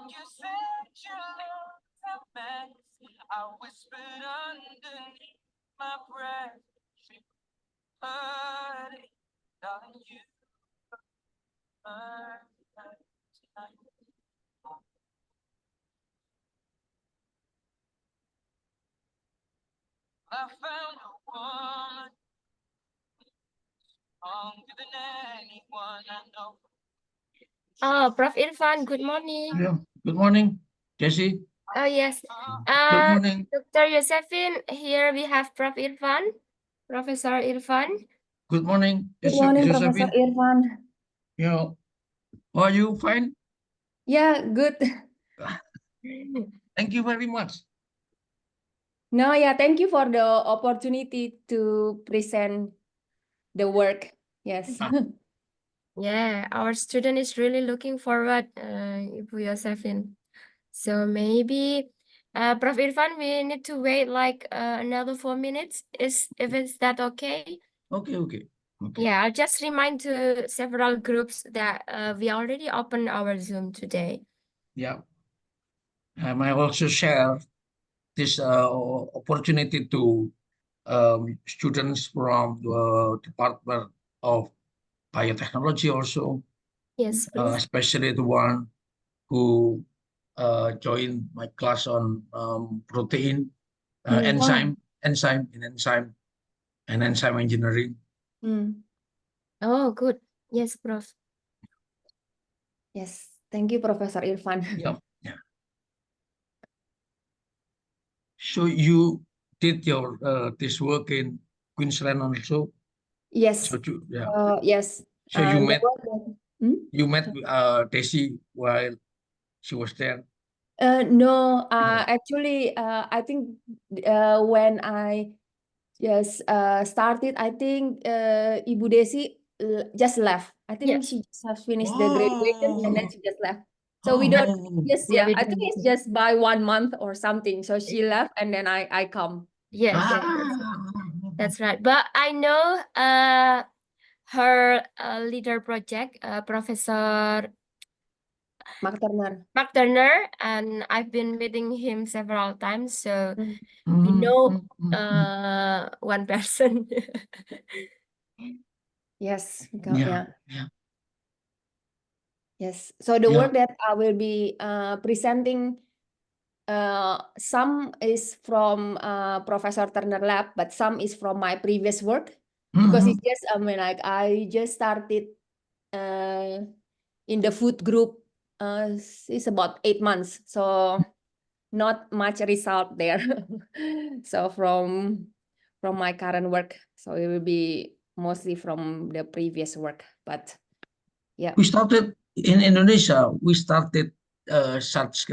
you said you loved a mess, I whispered underneath my breath. She heard it, darling, you heard it tonight. I found a woman stronger than anyone I know. Prof. Irfan, good morning. Yeah. Good morning, Jesse. Oh, yes. Good morning. Dr. Yosephine, here we have Prof. Irfan, Professor Irfan. Good morning. Good morning, Professor Josephine. Irfan. Yeah. Are you fine? Yeah, good. Thank you very much. No, yeah, thank you for the opportunity to present the work. Yes. Yeah, our student is really looking forward, Ibu Yosephine. So maybe, Prof. Irfan, we need to wait like another 4 minutes. If it's that okay? Okay. Yeah, I'll just remind to several groups that we already opened our Zoom today. Yeah. I might also share this opportunity to students from the Department of Biotechnology also, Yes, please. especially the one who joined my class on protein, enzyme and enzyme engineering. Oh, good. Yes, Prof. Yes, thank you, Professor Irfan. Yeah. So you did your this work in Queensland also? Yes. So Yes. So you the met work that- you met Desi while she was there? No, actually, I think when I just started, I think Ibu Desi just left. I think Yeah. she just has finished the graduation and then she just left. So we Oh. don't, yes, yeah, Maybe I think it's just by 1 month or something. So she left and then I come. Yes, that's right. But I know her leader project, Professor Mark Turner, and I've been meeting him several times, so we know one person. Yes. Yeah. Yes. So the Yeah. work that I will be presenting, some is from Professor Turner Lab, but some is from my previous work because it's just like I just started in the food group. It's about 8 months, so not much result there. So from my current work, so it will be mostly from the previous work, but yeah. We started in Indonesia. We started such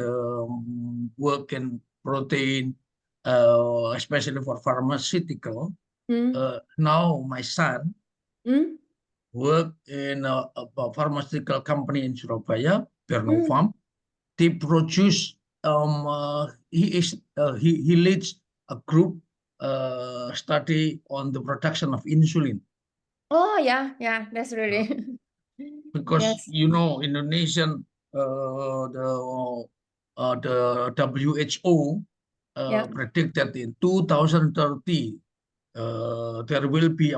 work in protein, especially for pharmaceutical. Now my son work in a pharmaceutical company in Surabaya, Pernofarm. They produce. He leads a group study on the production of insulin. Oh yeah, that's really Because yes. Indonesian the WHO predict that in 2030 there will be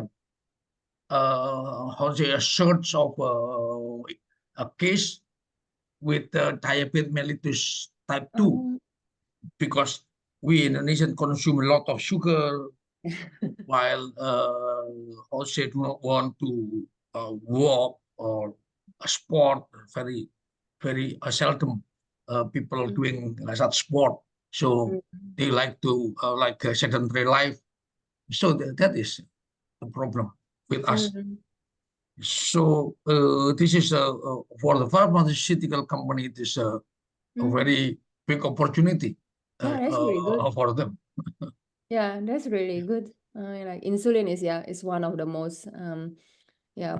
a surge of a case with diabetes mellitus type 2 because we Indonesian consume a lot of sugar while also do not want to walk or a sport. Very seldom people doing such sport, so they like to like a sedentary life. So that is the problem with us. So this is for the pharmaceutical company. It is a very big opportunity that's really good. for them. Yeah, that's really good. Like insulin is one of the most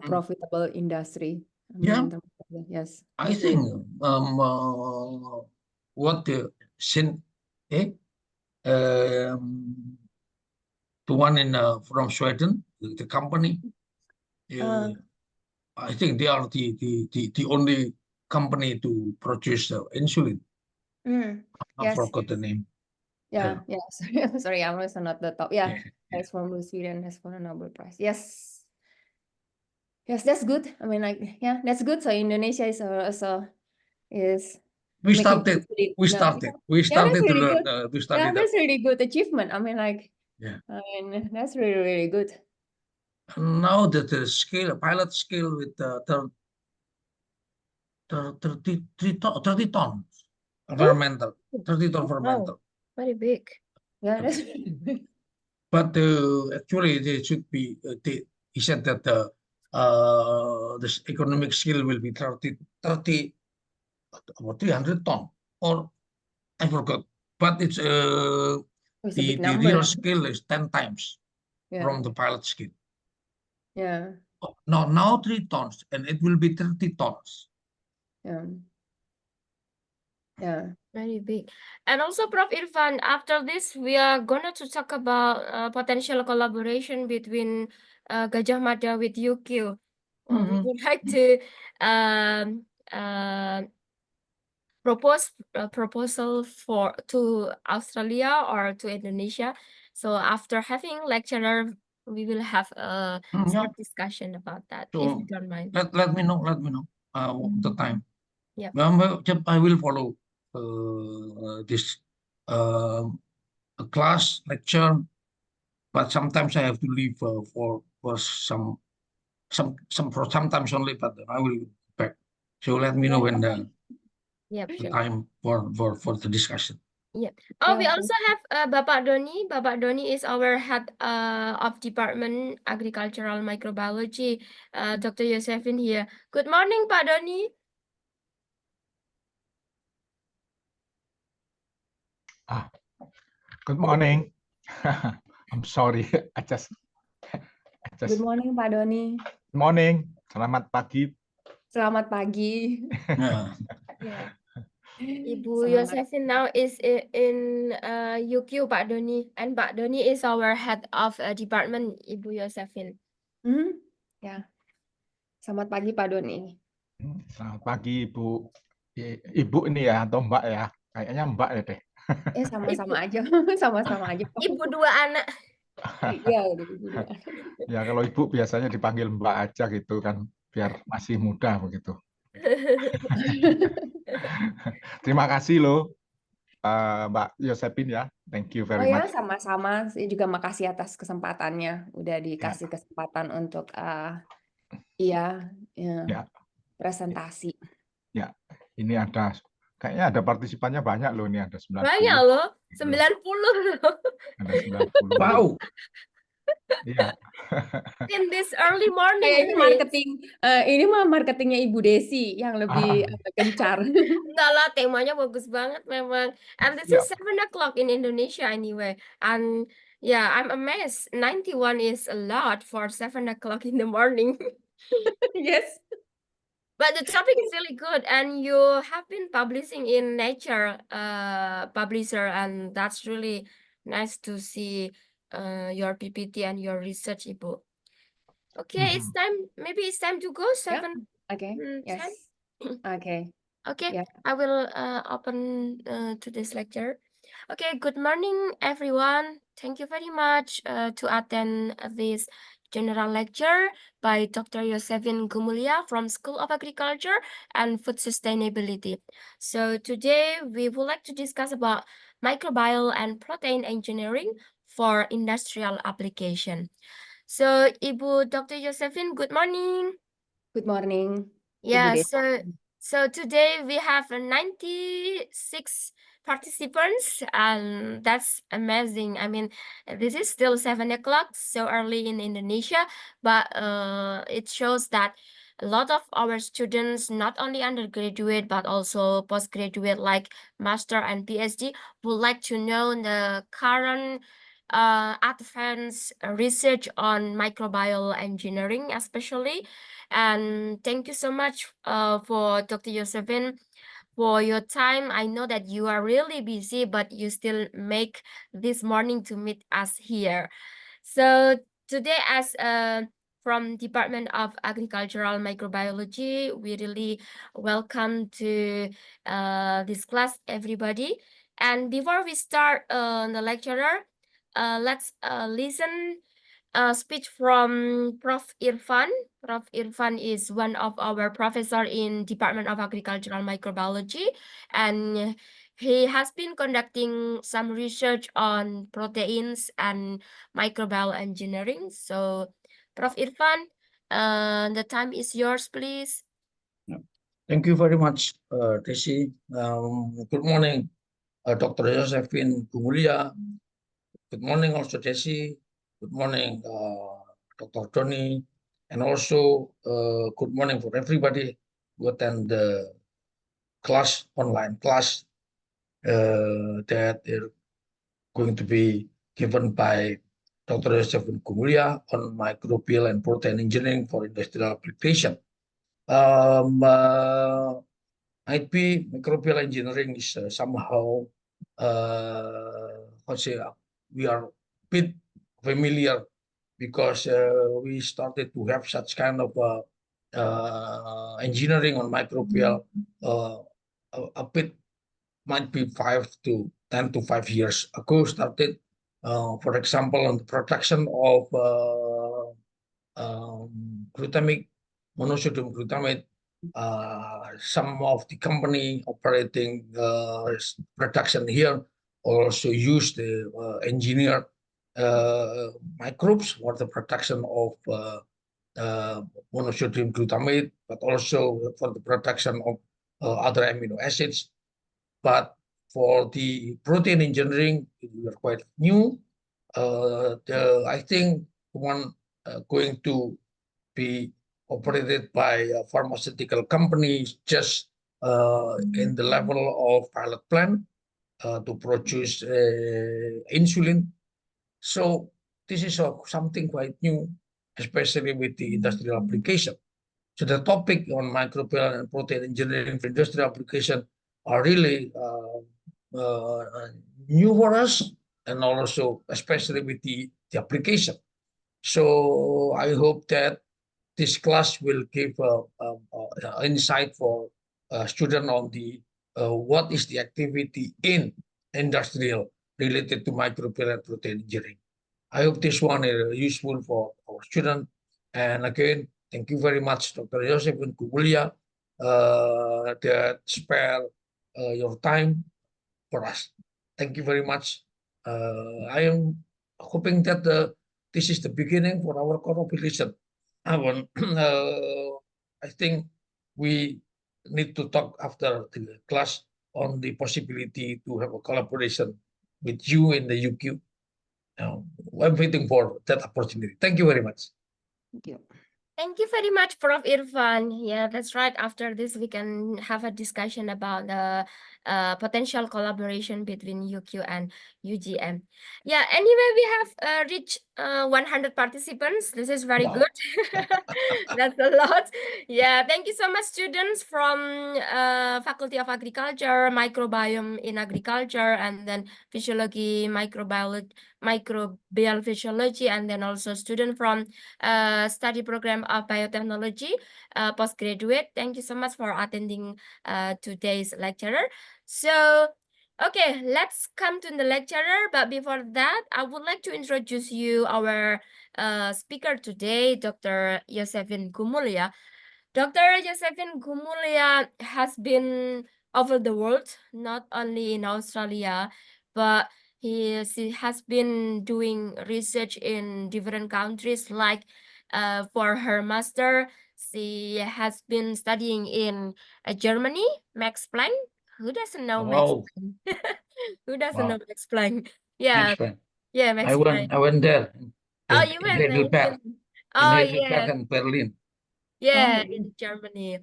profitable industry. Yeah. Yes. I think what the one in from Sweden, the company, I think they are the only company to produce insulin. Mm. I Yes. forgot the name. Yeah. Sorry, sorry, I was not the top. Yeah. Yeah. Has from Sweden, has won a Nobel Prize. Yes. Yes, that's good. I mean, like, yeah, that's good. So Indonesia is also is We making started. history. We No, started. yeah. We Yeah, that's started to really learn. good. To study Yeah, that. that's really good achievement. I mean, like, Yeah. I mean, that's really, really good. And now that the scale, pilot scale with 30 tons environmental, 30 ton environmental. Very big. Yeah, that's really big. But actually, they should be. He said that this economic scale will be 30 or 300 ton, or I forgot. But it's It's a big the number. real scale is 10 times Yeah. from the pilot scale. Yeah. Oh, no, now 3 tons, and it will be 30 tons. Yeah. Yeah. Very big. And also, Prof. Irfan, after this, we are gonna to talk about potential collaboration between Gajah Mada with UQ. We would like to um, propose a proposal to Australia or to Indonesia. So after having lecturer, we will have a short discussion about that, if So you don't mind. let me know. The time. Yep. I will follow this class lecture, but sometimes I have to leave for sometimes only, but I will be back. So let me know when the Yep. time for the discussion. Yep. Oh, we Yeah. also have Bapak Doni. Bapak Doni is our head of Department Agricultural Microbiology. Dr. Yosephine here. Good morning, Pak Doni. Good morning. I'm sorry, I just Good morning, Pak Doni. morning. Selamat pagi. Selamat pagi. Yeah. Yeah. Ibu Selamat. Yosephine now is in UQ, Pak Doni, and Pak Doni is our head of department, Ibu Yosephine. Ya. Selamat pagi, Pak Doni. Selamat pagi, Ibu. Ibu ini ya atau Mbak ya? Kayaknya Mbak ya deh. Sama-sama aja. Sama-sama aja. Ibu dua anak. Iya, udah ibu dua. Ya kalau Ibu biasanya dipanggil Mbak aja gitu kan, biar masih muda begitu. Terima kasih loh, Mbak Yosephine ya. Thank you Oh very ya, much. sama-sama. Saya juga makasih atas kesempatannya. Udah dikasih kesempatan untuk presentasi. Ya, ini kayaknya ada partisipannya banyak loh, ini ada 90. Banyak loh, 90 loh. Ada 90. Wow. Iya. In this early morning. Kayaknya marketing, ini mah marketingnya Ibu Desi yang lebih gencar. Enggak lah, temanya bagus banget memang. And this is 7 o'clock in Indonesia anyway. And yeah, I'm amazed. 91 is a lot for 7 o'clock in the morning. Yes. But the topic is really good, and you have been publishing in Nature publisher, and that's really nice to see your PPT and your research, Ibu. Okay, it's time. Maybe it's time to go. 7. Okay. Yes. 10. Okay. Okay, Yeah. I will open today's lecture. Okay, good morning, everyone. Thank you very much to attend this general lecture by Dr. Yosephine Gumulya from School of Agriculture and Food Sustainability. So today we would like to discuss about microbial and protein engineering for industrial application. So Ibu Dr. Yosephine, good morning. Good morning. Yeah, Ibu Desi. so today we have 96 participants, and that's amazing. I mean, this is still 7 o'clock, so early in Indonesia, but it shows that a lot of our students, not only undergraduate, but also postgraduate, like master and PhD, would like to know the current advanced research on microbial engineering, especially. And thank you so much for Dr. Yosephine for your time. I know that you are really busy, but you still make this morning to meet us here. So today, as from Department of Agricultural Microbiology. We really welcome to this class, everybody. And before we start the lecturer, let's listen a speech from Prof. Irfan. Prof. Irfan is one of our professor in Department of Agricultural Microbiology, and he has been conducting some research on proteins and microbial engineering. So, Prof. Irfan, the time is yours, please. Thank you very much, Desi. Good morning, Dr. Yosephine Gumulya. Good morning also, Desi. Good morning, Dr. Tony. And also, good morning for everybody who attend the class, online class that are going to be given by Dr. Yosephine Gumulya on microbial and protein engineering for industrial application. Might be microbial engineering is somehow, we are a bit familiar because we started to have such kind of engineering on microbial a bit, might be 10 to 5 years ago started, for example, on the production of glutamic, monosodium glutamate. Some of the company operating production here also use the engineered microbes for the production of monosodium glutamate, but also for the production of other amino acids. But for the protein engineering, we are quite new. I think one going to be operated by pharmaceutical companies just in the level of pilot plant to produce insulin. So this is something quite new, especially with the industrial application. So the topic on microbial and protein engineering for industrial application are really new for us, and also especially with the application. So I hope that this class will give insight for student on the what is the activity in industrial related to microbial and protein engineering. I hope this one is useful for our student. And again, thank you very much, Dr. Yosephine Gumulya, that spare your time for us. Thank you very much. I am hoping that this is the beginning for our collaboration. I think we need to talk after the class on the possibility to have a collaboration with you in the UQ. I'm waiting for that opportunity. Thank you very much. Thank you. Thank you very much, Prof. Irfan. Yeah, that's right. After this, we can have a discussion about the potential collaboration between UQ and UGM. Yeah, anyway, we have reached 100 participants. This is very Wow. good. That's a lot. Yeah, thank you so much, students from Faculty of Agriculture, Microbiome in Agriculture, and then Physiology, Microbial Physiology, and then also student from study program of biotechnology, postgraduate. Thank you so much for attending today's lecture. So, okay, let's come to the lecturer. But before that, I would like to introduce you our speaker today, Dr. Yosephine Gumulya. Dr. Yosephine Gumulya has been over the world, not only in Australia, but she has been doing research in different countries. Like for her master, she has been studying in Germany, Max Planck. Who doesn't know Max Wow. Planck? Who doesn't Wow. know Max Planck? Yeah, Next one. yeah, Max I Planck. went there Oh, in you went there. Heidelberg, Oh, yeah, and Berlin. yeah, Oh. in Germany.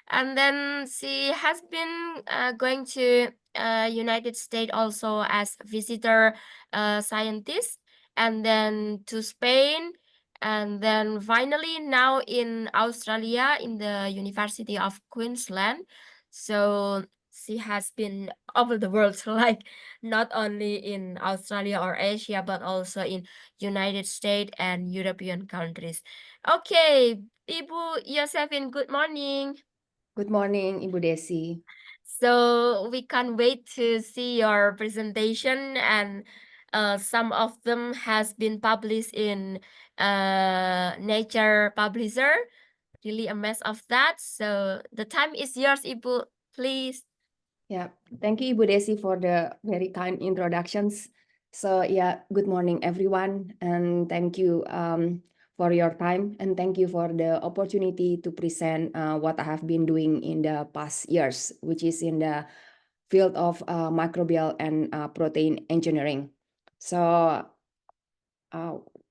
And then she has been going to United States also as visitor scientist, and then to Spain, and then finally now in Australia in the University of Queensland. So she has been over the world, like not only in Australia or Asia, but also in United States and European countries. Okay, Ibu Yosephine, good morning. Good morning, Ibu Desi. So we can't wait to see your presentation, and some of them has been published in Nature Publisher. Really amazed of that. So the time is yours, Ibu. Please. Yeah, thank you, Ibu Desi, for the very kind introductions. So yeah, good morning, everyone, and thank you for your time, and thank you for the opportunity to present what I have been doing in the past years, which is in the field of microbial and protein engineering. So,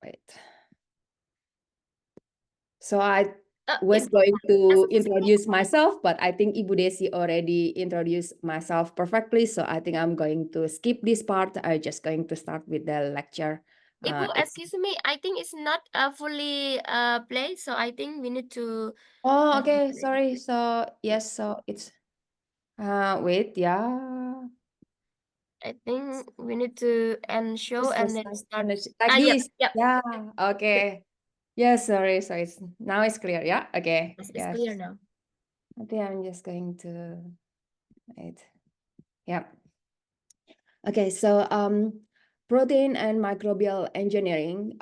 wait. So I was Ibu, going to introduce myself, but I think Ibu Desi already introduced myself perfectly. So I think I'm going to skip this part. I'm just going to start with the lecture. Ibu, excuse me. I think it's not fully played, so I think we need to. Oh, okay. Sorry. So yes. So it's wait. Yeah. I think we need to end show and then start. Like Yep, this. yep. Yeah. Okay. Yes. Sorry. So it's now it's clear. Yeah. Okay. It's Yes. clear now. I think I'm just going to wait. Yeah. Okay, so protein and microbial engineering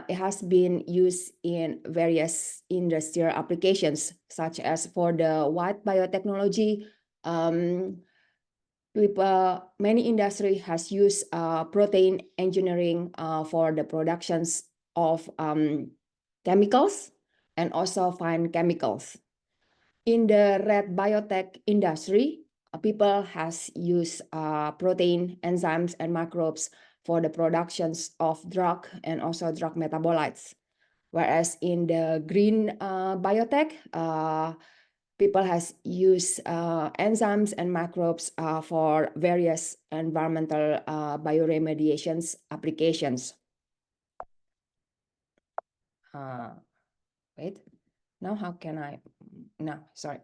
it has been used in various industrial applications, such as for the white biotechnology. Many industry has used protein engineering for the productions of chemicals and also fine chemicals. In the red biotech industry, people has used protein, enzymes, and microbes for the productions of drug and also drug metabolites. Whereas in the green biotech, people has used enzymes and microbes for various environmental bioremediations applications. Wait, now how can I? No, sorry.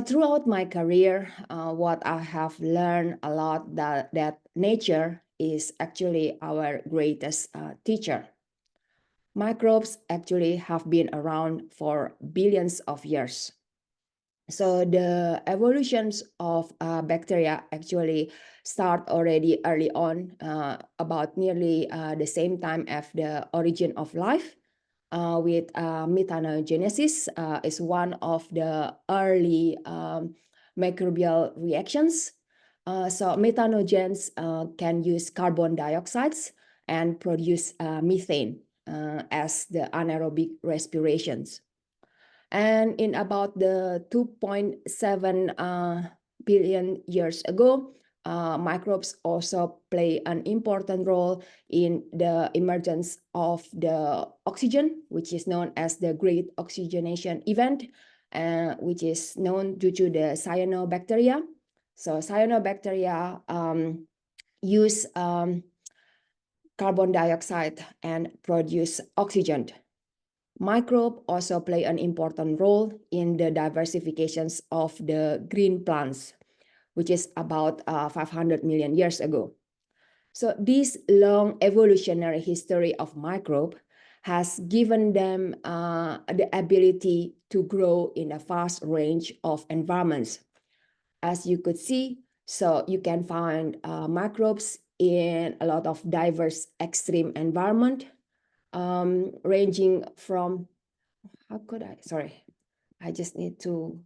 Throughout my career, what I have learned a lot that nature is actually our greatest teacher. Microbes actually have been around for billions of years. So the evolutions of bacteria actually start already early on, about nearly the same time as the origin of life. With methanogenesis is one of the early microbial reactions. So methanogens can use carbon dioxide and produce methane as the anaerobic respirations. And in about the 2.7 billion years ago, microbes also play an important role in the emergence of the oxygen, which is known as the Great Oxygenation Event, which is known due to the cyanobacteria. So cyanobacteria use carbon dioxide and produce oxygen. Microbes also play an important role in the diversifications of the green plants, which is about 500 million years ago. So this long evolutionary history of microbe has given them the ability to grow in a vast range of environments. As you could see, so you can find microbes in a lot of diverse extreme environment, ranging from, sorry, I just need to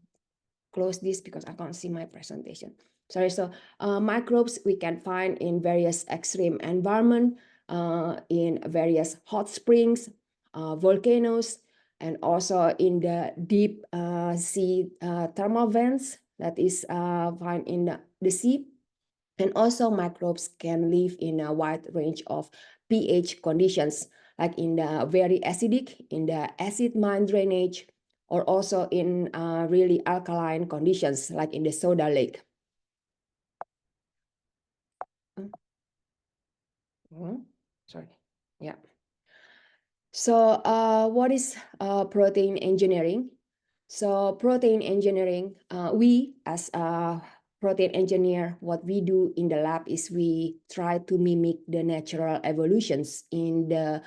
close this because I can't see my presentation. Sorry, so microbes we can find in various extreme environment, in various hot springs, volcanoes, and also in the deep sea thermal vents that is found in the sea. And also microbes can live in a wide range of pH conditions, like in the very acidic, in the acid mine drainage, or also in really alkaline conditions, like in the soda lake. Sorry, yeah. So what is protein engineering? So protein engineering, we as a protein engineer, what we do in the lab is we try to mimic the natural evolutions in the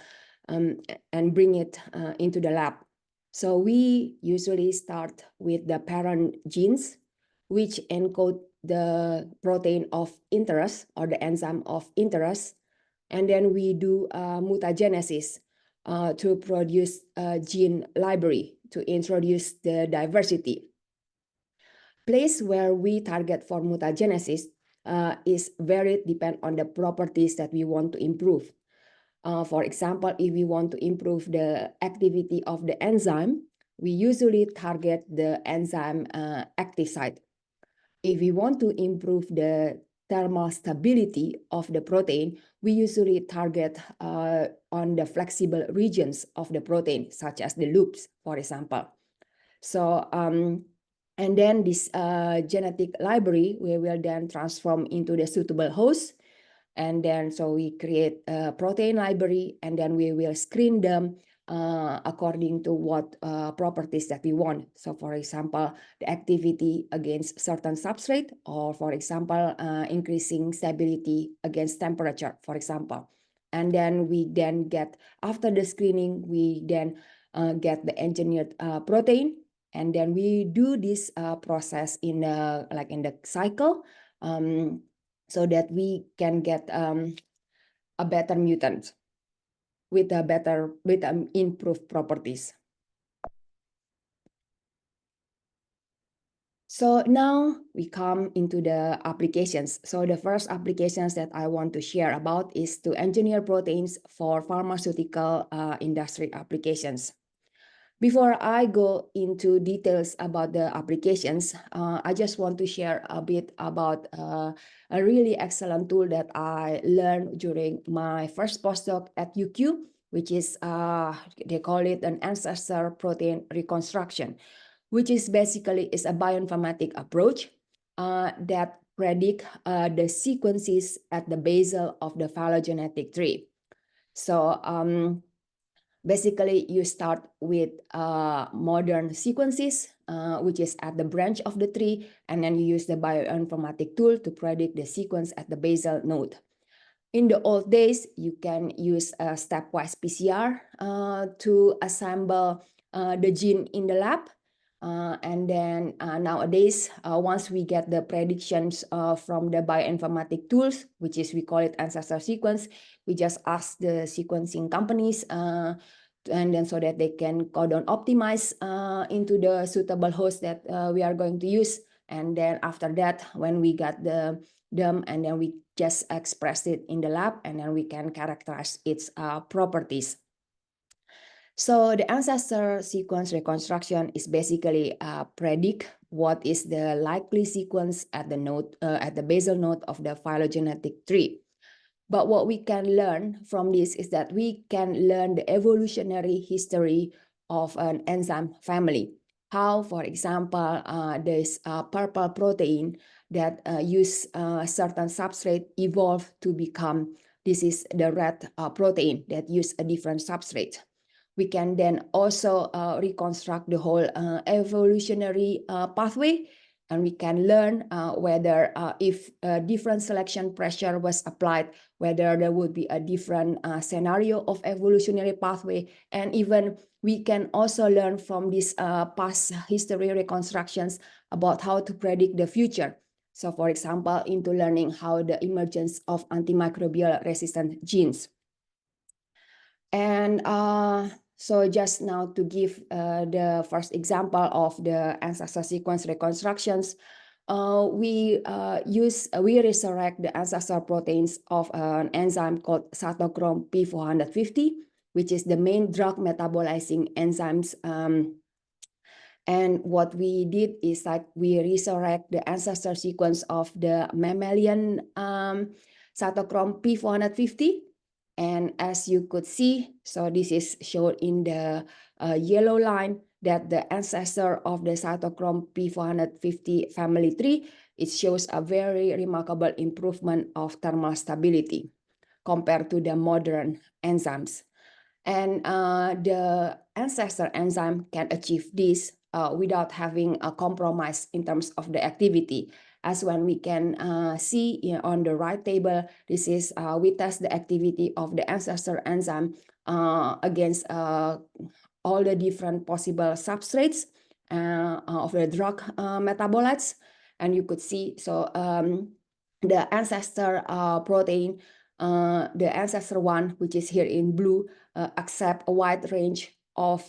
and bring it into the lab. So we usually start with the parent genes, which encode the protein of interest or the enzyme of interest. And then we do mutagenesis to produce a gene library to introduce the diversity. Place where we target for mutagenesis is very depend on the properties that we want to improve. For example, if we want to improve the activity of the enzyme, we usually target the enzyme active site. If we want to improve the thermal stability of the protein, we usually target on the flexible regions of the protein, such as the loops, for example. So, and then this genetic library, we will then transform into the suitable host. And then, so we create a protein library, and then we will screen them according to what properties that we want. So for example, the activity against certain substrate, or for example, increasing stability against temperature, for example. And then we then get, after the screening, we then get the engineered protein. And then we do this process in like in the cycle, so that we can get a better mutant with improved properties. So now we come into the applications. So the first applications that I want to share about is to engineer proteins for pharmaceutical industry applications. Before I go into details about the applications, I just want to share a bit about a really excellent tool that I learned during my first postdoc at UQ, which is, they call it an ancestor protein reconstruction, which is basically is a bioinformatic approach that predict the sequences at the basal of the phylogenetic tree. So basically, you start with modern sequences, which is at the branch of the tree, and then you use the bioinformatic tool to predict the sequence at the basal node. In the old days, you can use a stepwise PCR to assemble the gene in the lab. And then nowadays, once we get the predictions from the bioinformatic tools, which is we call it ancestor sequence, we just ask the sequencing companies and then so that they can codon optimize into the suitable host that we are going to use. And then after that, when we got them, and then we just express it in the lab, and then we can characterize its properties. So the ancestor sequence reconstruction is basically predict what is the likely sequence at the node, at the basal node of the phylogenetic tree. But what we can learn from this is that we can learn the evolutionary history of an enzyme family. How, for example, this purple protein that use certain substrate evolved to become, this is the red protein that use a different substrate. We can then also reconstruct the whole evolutionary pathway, and we can learn whether if a different selection pressure was applied, whether there would be a different scenario of evolutionary pathway. And even we can also learn from these past history reconstructions about how to predict the future. So for example, into learning how the emergence of antimicrobial resistant genes. And so just now to give the first example of the ancestor sequence reconstructions, we resurrect the ancestor proteins of an enzyme called cytochrome P450, which is the main drug metabolizing enzymes. And what we did is like we resurrect the ancestor sequence of the mammalian cytochrome P450. And as you could see, so this is shown in the yellow line, that the ancestor of the cytochrome P450 family tree, it shows a very remarkable improvement of thermal stability compared to the modern enzymes. And the ancestor enzyme can achieve this without having a compromise in terms of the activity. As when we can see on the right table, this is we test the activity of the ancestor enzyme against all the different possible substrates of the drug metabolites. And you could see, so the ancestor protein, the ancestor one, which is here in blue, accept a wide range of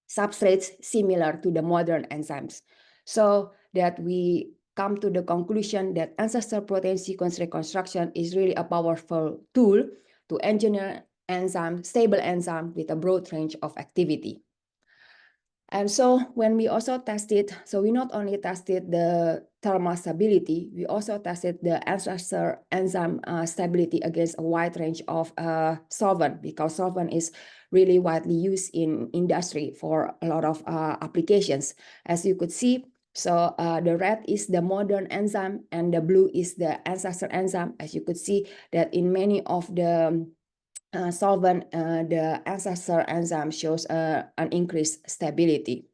substrates similar to the modern enzymes. So that we come to the conclusion that ancestor protein sequence reconstruction is really a powerful tool to engineer stable enzyme with a broad range of activity. And so when we also tested, so we not only tested the thermal stability, we also tested the ancestor enzyme stability against a wide range of solvent, because solvent is really widely used in industry for a lot of applications. As you could see, so the red is the modern enzyme and the blue is the ancestor enzyme. As you could see that in many of the solvent, the ancestor enzyme shows an increased stability.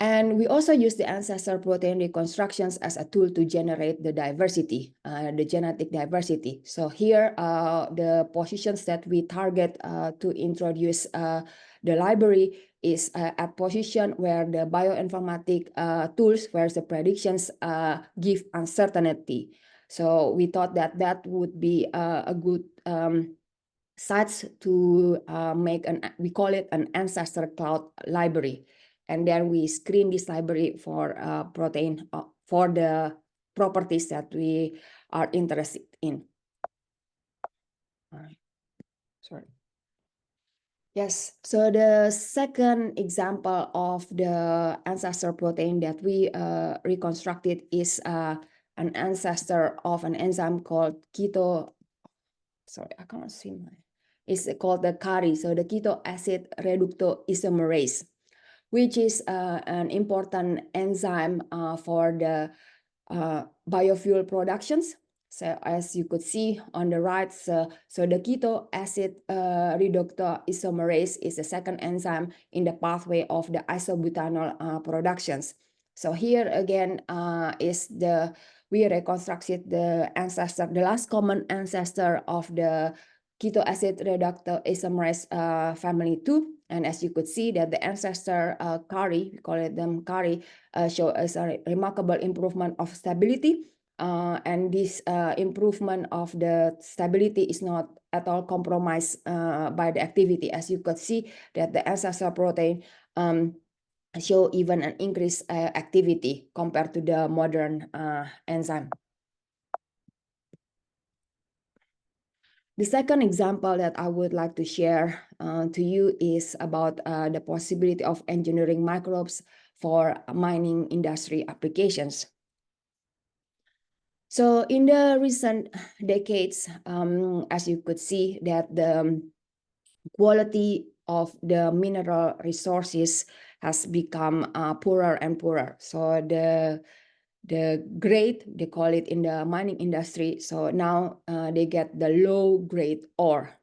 And we also use the ancestor protein reconstructions as a tool to generate the diversity, the genetic diversity. So here, the positions that we target to introduce the library is at position where the bioinformatic tools, where the predictions give uncertainty. So we thought that that would be a good sites to make we call it an ancestor cloud library. And then we screen this library for protein, for the properties that we are interested in. All right. Sorry. Yes, so the second example of the ancestor protein that we reconstructed is an ancestor of an enzyme called keto. Sorry, I can't see my. It's called the KARI, so the keto acid reductoisomerase, which is an important enzyme for the biofuel productions. So as you could see on the right, so the keto acid reductoisomerase is the second enzyme in the pathway of the isobutanol productions. So here again we reconstructed the ancestor, the last common ancestor of the keto acid reductoisomerase family 2. And as you could see that the ancestor KARI, we call it them KARI, show us a remarkable improvement of stability. And this improvement of the stability is not at all compromised by the activity. As you could see that the ancestor protein show even an increased activity compared to the modern enzyme. The second example that I would like to share to you is about the possibility of engineering microbes for mining industry applications. So in the recent decades, as you could see that the quality of the mineral resources has become poorer and poorer. So the grade, they call it in the mining industry. So now they get the low grade ore.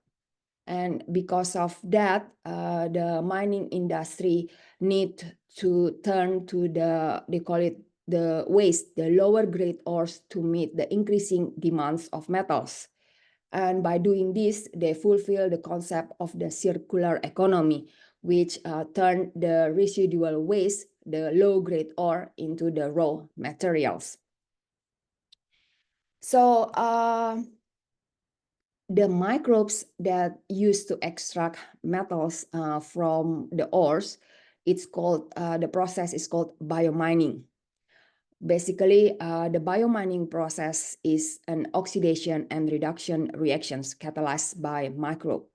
And because of that, the mining industry need to turn to they call it the waste, the lower grade ores to meet the increasing demands of metals. And by doing this, they fulfill the concept of the circular economy, which turn the residual waste, the low-grade ore, into the raw materials. So the microbes that used to extract metals from the ores, it's called, the process is called biomining. Basically, the biomining process is an oxidation and reduction reactions catalyzed by microbe.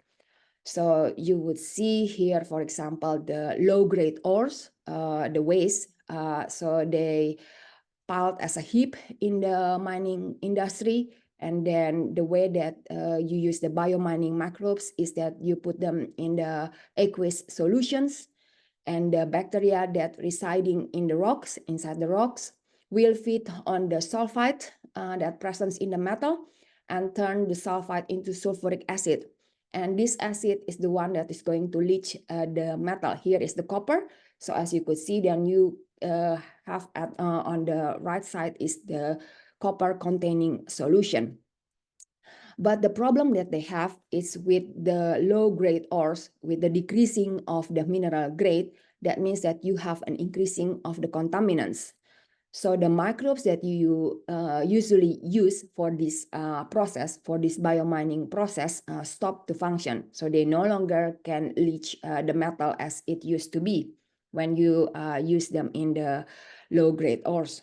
So you would see here, for example, the low-grade ores, the waste. So they piled as a heap in the mining industry. And then the way that you use the biomining microbes is that you put them in the aqueous solutions, and the bacteria that residing in the rocks, inside the rocks, will feed on the sulfide that present in the metal and turn the sulfide into sulfuric acid. And this acid is the one that is going to leach the metal. Here is the copper. So as you could see, then you have on the right side is the copper containing solution. But the problem that they have is with the low grade ores, with the decreasing of the mineral grade, that means that you have an increasing of the contaminants. So the microbes that you usually use for this process, for this biomining process, stop to function. So they no longer can leach the metal as it used to be when you use them in the low grade ores.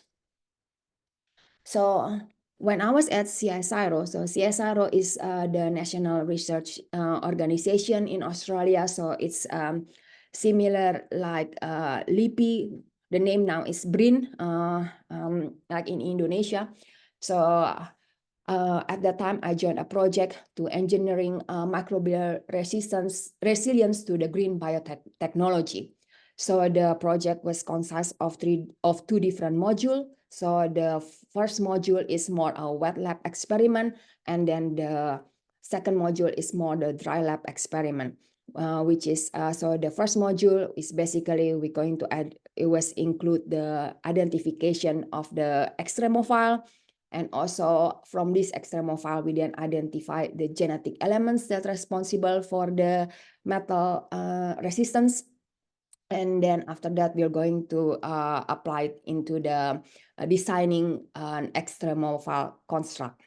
So when I was at CSIRO, so CSIRO is the national research organization in Australia. So it's similar like LIPI. The name now is BRIN, like in Indonesia. So at that time, I joined a project to engineering microbial resilience to the green biotechnology. So the project was consist of two different modules. So the first module is more a wet lab experiment, and then the second module is more the dry lab experiment, which is so the first module is basically we're going to include the identification of the extremophile, and also from this extremophile we then identify the genetic elements that are responsible for the metal resistance. And then after that, we're going to apply it into the designing an extremophile construct.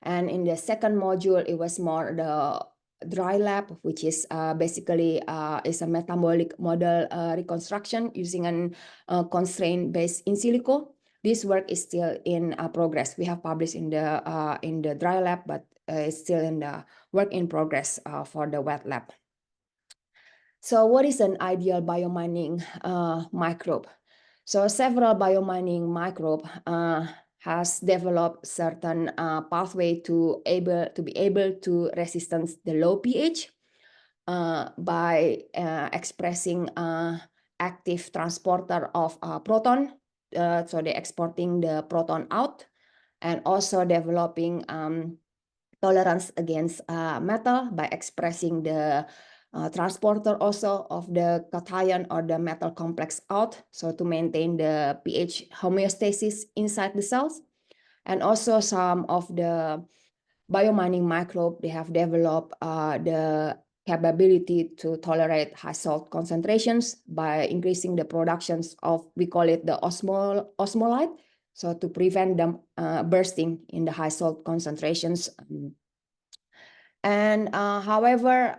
And in the second module, it was more the dry lab, which is basically is a metabolic model reconstruction using a constraint-based in silico. This work is still in progress. We have published in the dry lab, but it's still in the work in progress for the wet lab. So what is an ideal biomining microbe? So several biomining microbe has developed certain pathway to be able to resistance the low pH by expressing active transporter of proton. So they're exporting the proton out, and also developing tolerance against metal by expressing the transporter also of the cation or the metal complex out, so to maintain the pH homeostasis inside the cells. And also some of the biomining microbe, they have developed the capability to tolerate high salt concentrations by increasing the productions of, we call it the osmolyte, so to prevent them bursting in the high salt concentrations. And however,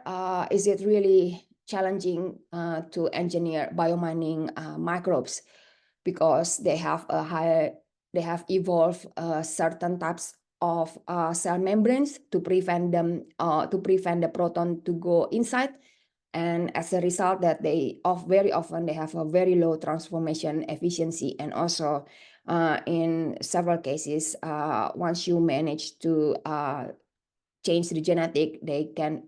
is it really challenging to engineer biomining microbes, because they have evolved certain types of cell membranes to prevent the proton to go inside, and as a result that very often they have a very low transformation efficiency, and also in several cases once you manage to change the genetic, they can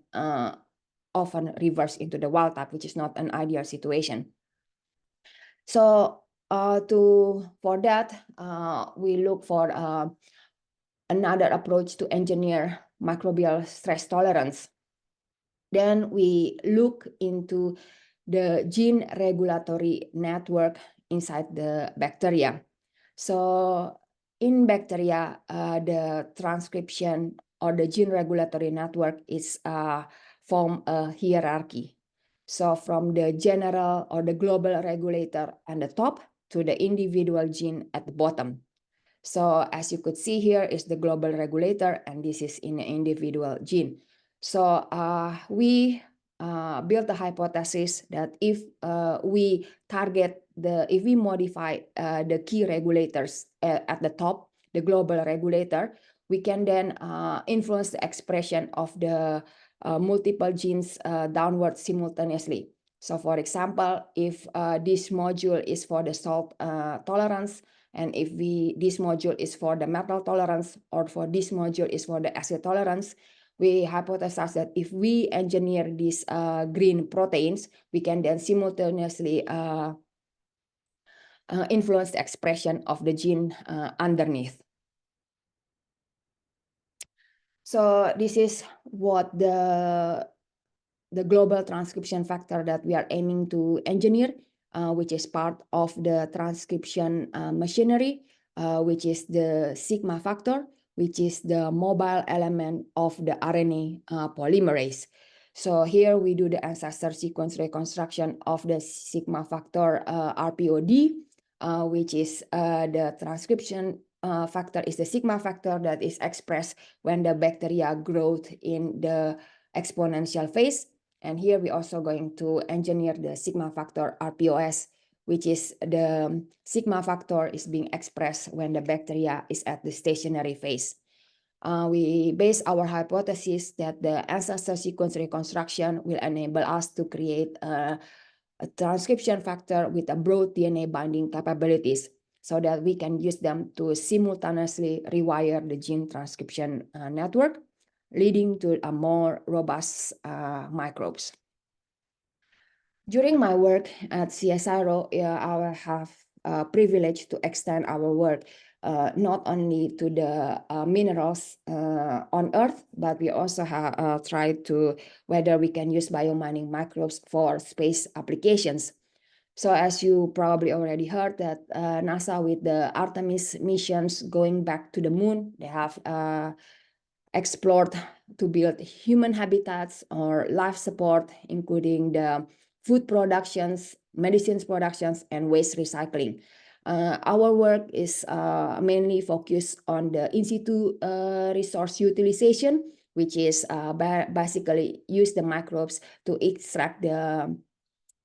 often reverse into the wild type, which is not an ideal situation. So for that, we look for another approach to engineer microbial stress tolerance. Then we look into the gene regulatory network inside the bacteria. So in bacteria, the transcription or the gene regulatory network is form a hierarchy. So from the general or the global regulator at the top to the individual gene at the bottom. So as you could see here is the global regulator, and this is in the individual gene. So we built the hypothesis that if we modify the key regulators at the top, the global regulator, we can then influence the expression of the multiple genes downward simultaneously. So for example, if this module is for the salt tolerance, and if this module is for the metal tolerance, or for this module is for the acid tolerance, we hypothesize that if we engineer these green proteins, we can then simultaneously influence the expression of the gene underneath. So this is what the global transcription factor that we are aiming to engineer. which is part of the transcription machinery, which is the sigma factor, which is the mobile element of the RNA polymerase. So here we do the ancestor sequence reconstruction of the sigma factor RPOD, which is the transcription factor is the sigma factor that is expressed when the bacteria growth in the exponential phase. And here we also going to engineer the sigma factor RPOS, which is the sigma factor is being expressed when the bacteria is at the stationary phase. We base our hypothesis that the ancestor sequence reconstruction will enable us to create a transcription factor with a broad DNA binding capabilities so that we can use them to simultaneously rewire the gene transcription network, leading to a more robust microbes. During my work at CSIRO, I have privilege to extend our work not only to the minerals on Earth, but we also have tried to whether we can use biomining microbes for space applications. So as you probably already heard that NASA with the Artemis missions going back to the moon, they have explored to build human habitats or life support, including the food productions, medicines productions, and waste recycling. Our work is mainly focused on the in situ resource utilization, which is basically use the microbes to extract the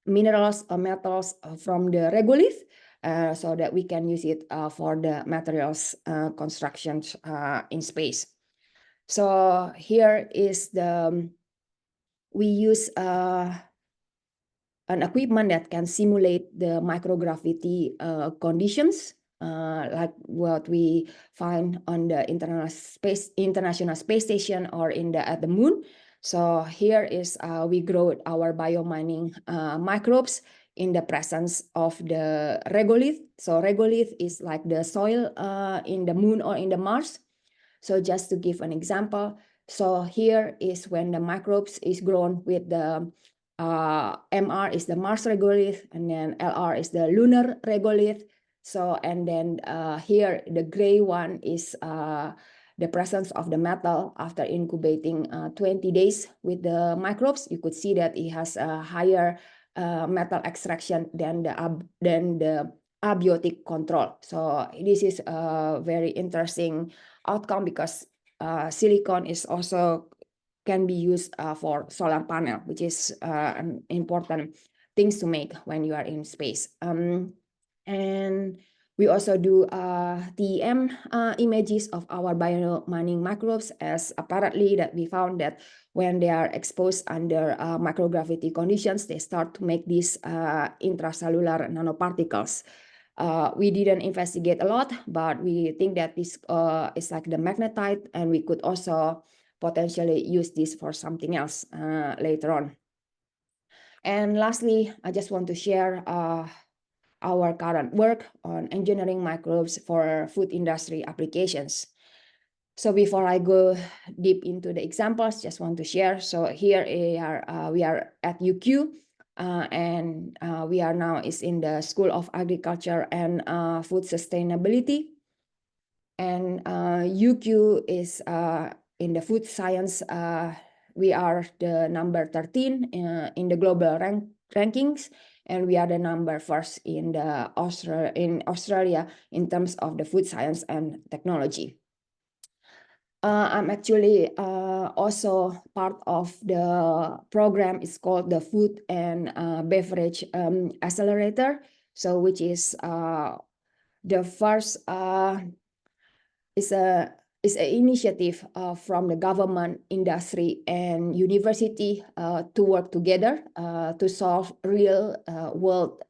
minerals or metals from the regolith so that we can use it for the materials constructions in space. So here is the, we use an equipment that can simulate the microgravity conditions, like what we find on the International Space Station or at the moon. So here is we grow our biomining microbes in the presence of the regolith. So regolith is like the soil in the moon or in the Mars. So just to give an example, so here is when the microbes is grown with the MR is the Mars regolith, and then LR is the lunar regolith. So, and then here the gray one is the presence of the metal after incubating 20 days with the microbes. You could see that it has a higher metal extraction than the abiotic control. So this is a very interesting outcome because silicon is also can be used for solar panel, which is an important things to make when you are in space. And we also do TEM images of our biomining microbes, as apparently that we found that when they are exposed under microgravity conditions, they start to make these intracellular nanoparticles. We didn't investigate a lot, but we think that this is like the magnetite, and we could also potentially use this for something else later on. And lastly, I just want to share our current work on engineering microbes for food industry applications. So before I go deep into the examples, just want to share. So here we are at UQ, and we are now is in the School of Agriculture and Food Sustainability. And UQ is in the food science. We are the number 13 in the global rankings, and we are the number first in Australia in terms of the food science and technology. I'm actually also part of the program. It's called the Food and Beverage Accelerator. So which is the first is an initiative from the government, industry, and university to work together to solve real world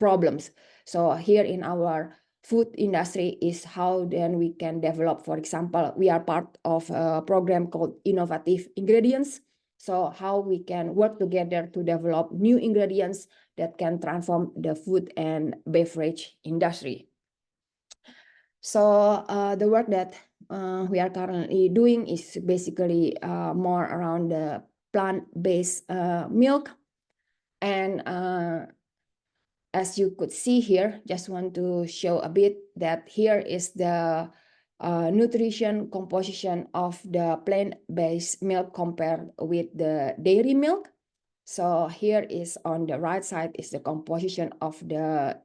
problems. So here in our food industry is how then we can develop, for example, we are part of a program called Innovative Ingredients. So how we can work together to develop new ingredients that can transform the food and beverage industry. So the work that we are currently doing is basically more around the plant-based milk. And as you could see here, just want to show a bit that here is the nutrition composition of the plant-based milk compared with the dairy milk. So here is on the right side is the composition of the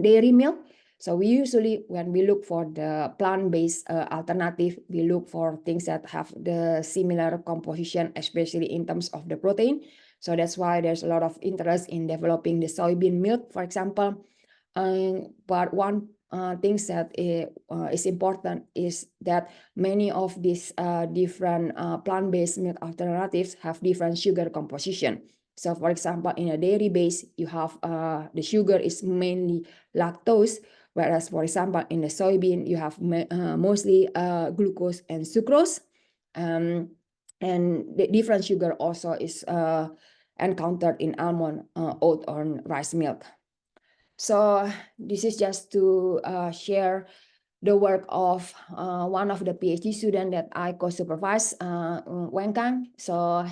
dairy milk. So we usually, when we look for the plant-based alternative, we look for things that have the similar composition, especially in terms of the protein. So that's why there's a lot of interest in developing the soybean milk, for example. But one thing that is important is that many of these different plant-based milk alternatives have different sugar composition. So for example, in a dairy base, you have the sugar is mainly lactose, whereas for example, in the soybean, you have mostly glucose and sucrose. And the different sugar also is encountered in almond, oat, or rice milk. So this is just to share the work of one of the PhD students that I co-supervise, Wen Kang. So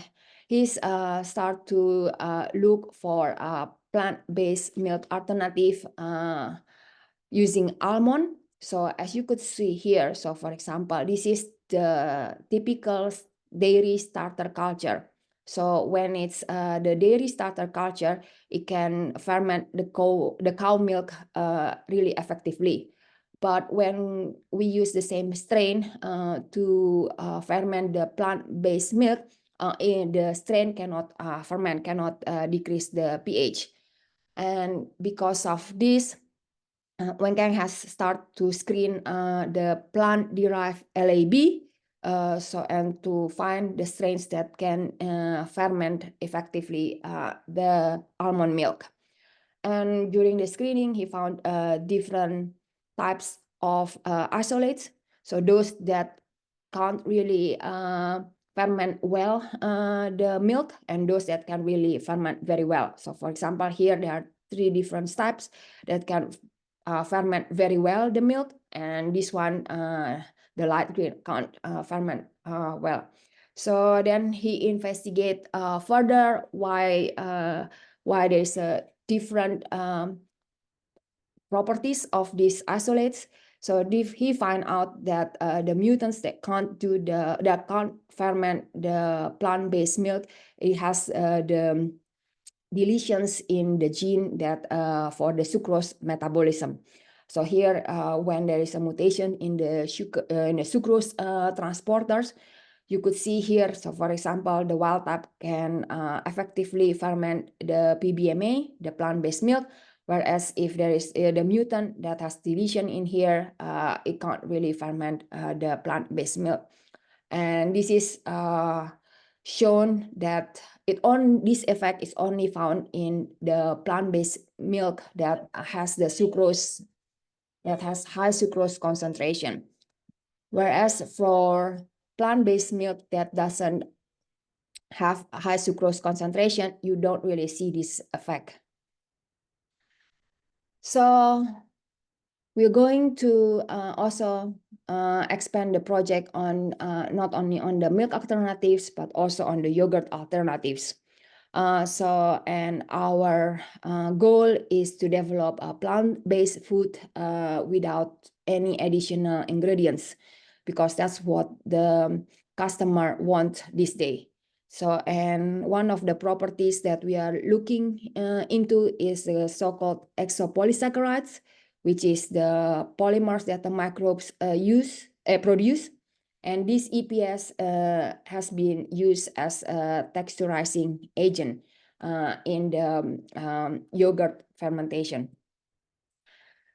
he's start to look for a plant-based milk alternative using almond. So as you could see here, so for example, this is the typical dairy starter culture. So when it's the dairy starter culture, it can ferment the cow milk really effectively. But when we use the same strain to ferment the plant-based milk, the strain cannot ferment, cannot decrease the pH. And because of this, Wen Kang has started to screen the plant-derived LAB, and to find the strains that can ferment effectively the almond milk. And during the screening, he found different types of isolates. So those that can't really ferment well the milk, and those that can really ferment very well. So for example, here there are 3 different types that can ferment very well the milk, and this one, the light green, can't ferment well. So then he investigate further why there's a different properties of these isolates. So he find out that the mutants that can't ferment the plant-based milk, it has the deletions in the gene that for the sucrose metabolism. So here, when there is a mutation in the sucrose transporters, you could see here. So for example, the wild type can effectively ferment the PBMA, the plant-based milk, whereas if there is the mutant that has deletion in here, it can't really ferment the plant-based milk. And this is shown that this effect is only found in the plant-based milk that has the sucrose, that has high sucrose concentration. Whereas for plant-based milk that doesn't have high sucrose concentration, you don't really see this effect. So we're going to also expand the project on not only on the milk alternatives, but also on the yogurt alternatives. And our goal is to develop a plant-based food without any additional ingredients, because that's what the customer wants this day. So, and one of the properties that we are looking into is the so-called exopolysaccharides, which is the polymers that the microbes produce. And this EPS has been used as a texturizing agent in the yogurt fermentation.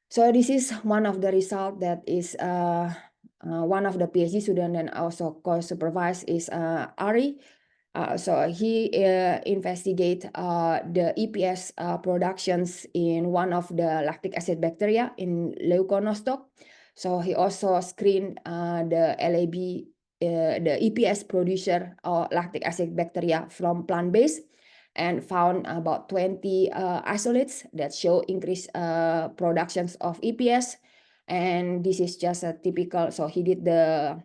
So this is one of the results that is one of the PhD students and also co-supervised is Ari. So he investigate the EPS productions in one of the lactic acid bacteria in Leuconostoc. So he also screened the LAB, the EPS producer or lactic acid bacteria from plant-based, and found about 20 isolates that show increased productions of EPS. And this is just a typical, so he did the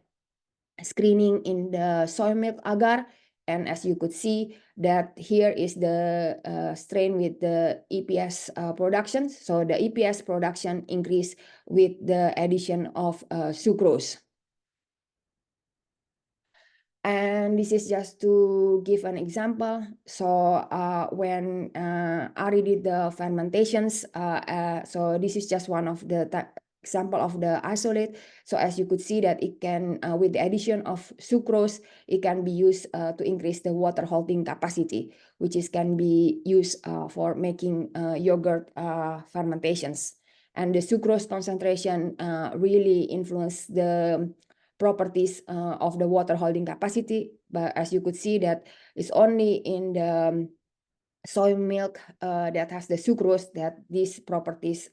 screening in the soy milk agar, And as you could see that here is the strain with the EPS production. So the EPS production increased with the addition of sucrose. And this is just to give an example. So when Ari did the fermentations, so this is just one of the example of the isolate. So as you could see that it can, with the addition of sucrose, it can be used to increase the water holding capacity, which can be used for making yogurt fermentations. And the sucrose concentration really influence the properties of the water holding capacity. But as you could see that it's only in the soy milk that has the sucrose that these properties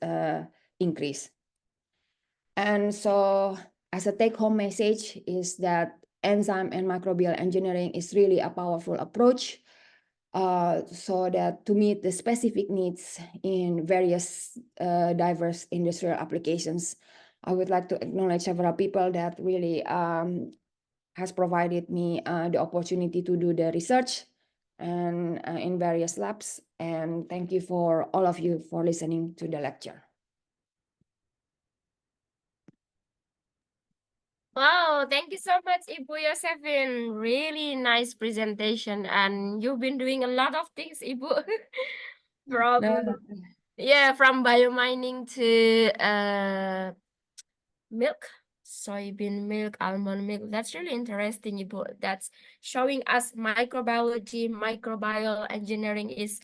increase. And so as a take-home message is that enzyme and microbial engineering is really a powerful approach so that to meet the specific needs in various diverse industrial applications. I would like to acknowledge several people that really has provided me the opportunity to do the research and in various labs. And thank you for all of you for listening to the lecture. Wow, thank you so much, Ibu Yosephine. Really nice presentation, and you've been doing a lot of things, Ibu. From from biomining to milk, soybean milk, almond milk. That's really interesting, Ibu. That's showing us microbiology, microbial engineering is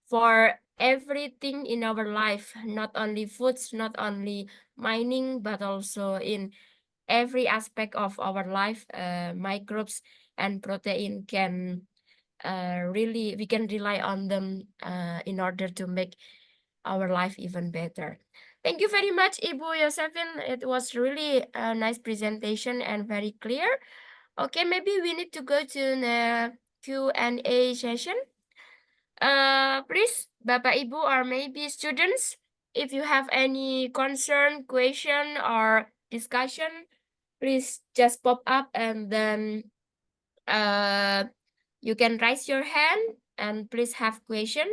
for everything in our life, not only foods, not only mining, but also in every aspect of our life. Microbes and protein can really, we can rely on them in order to make our life even better. Thank you very much, Ibu Yosephine. It was really a nice presentation and very clear. Okay, maybe we need to go to the Q&A session. Please, Bapak Ibu or maybe students, if you have any concern, question, or discussion, please just pop up and then you can raise your hand and please have question,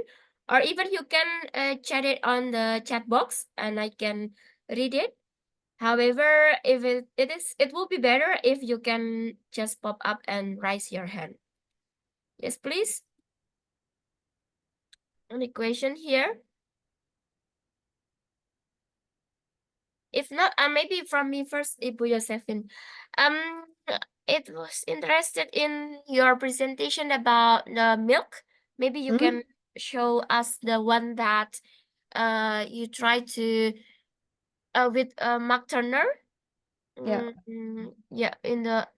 or even you can chat it on the chat box and I can read it. However, if it will be better if you can just pop up and raise your hand. Yes, please. Any question here? If not, maybe from me first, Ibu Yosephine. It was interested in your presentation about the milk. Maybe you can show us the one that you try to with Mark Turner. Yeah. Yeah, in the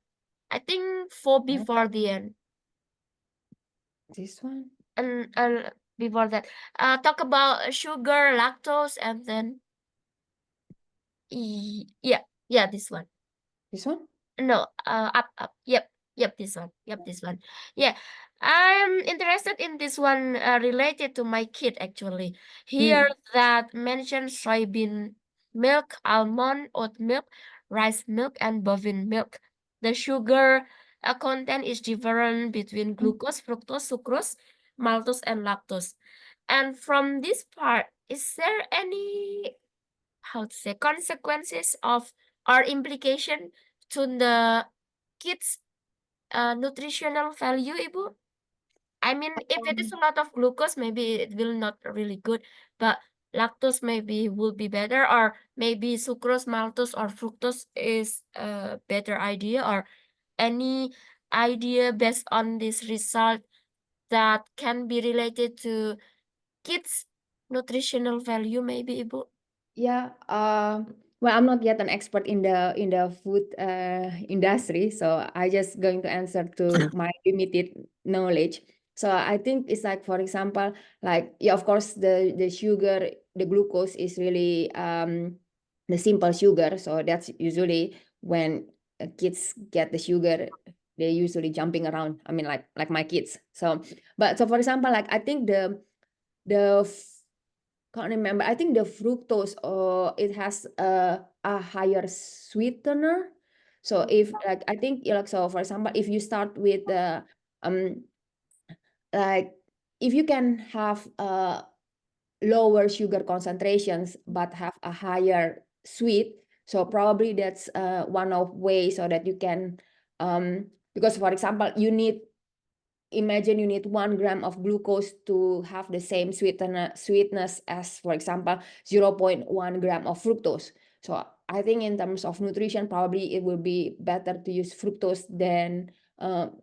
I think before the end. This one? And before that, talk about sugar, lactose, and then yeah, this one. This one? No, up. Yep, this one. Yep, this one. Yeah, I'm interested in this one related to my kid actually. Here that mentions soybean milk, almond, oat milk, rice milk, and bovine milk. The sugar content is different between glucose, fructose, sucrose, maltose, and lactose. And from this part, is there any, how to say, consequences of or implication to the kids nutritional value, Ibu? I mean, if it is a lot of glucose, maybe it will not really good, but lactose maybe will be better, or maybe sucrose, maltose, or fructose is a better idea, or any idea based on this result that can be related to kids nutritional value, maybe, Ibu? Yeah, well, I'm not yet an expert in the food industry, so I just going to answer to my limited knowledge. So I think it's like, for example, like, yeah, of course, the sugar, the glucose is really the simple sugar. So that's usually when kids get the sugar, they're usually jumping around. I mean, like my kids. So, but so for example, like I think the can't remember. I think the fructose, it has a higher sweetener. So if like I think like, so for example, if you start with the like if you can have lower sugar concentrations but have a higher sweet, so probably that's one of ways so that you can because for example imagine you need 1 gram of glucose to have the same sweetness as, for example, 0.1 gram of fructose. So I think in terms of nutrition, probably it will be better to use fructose than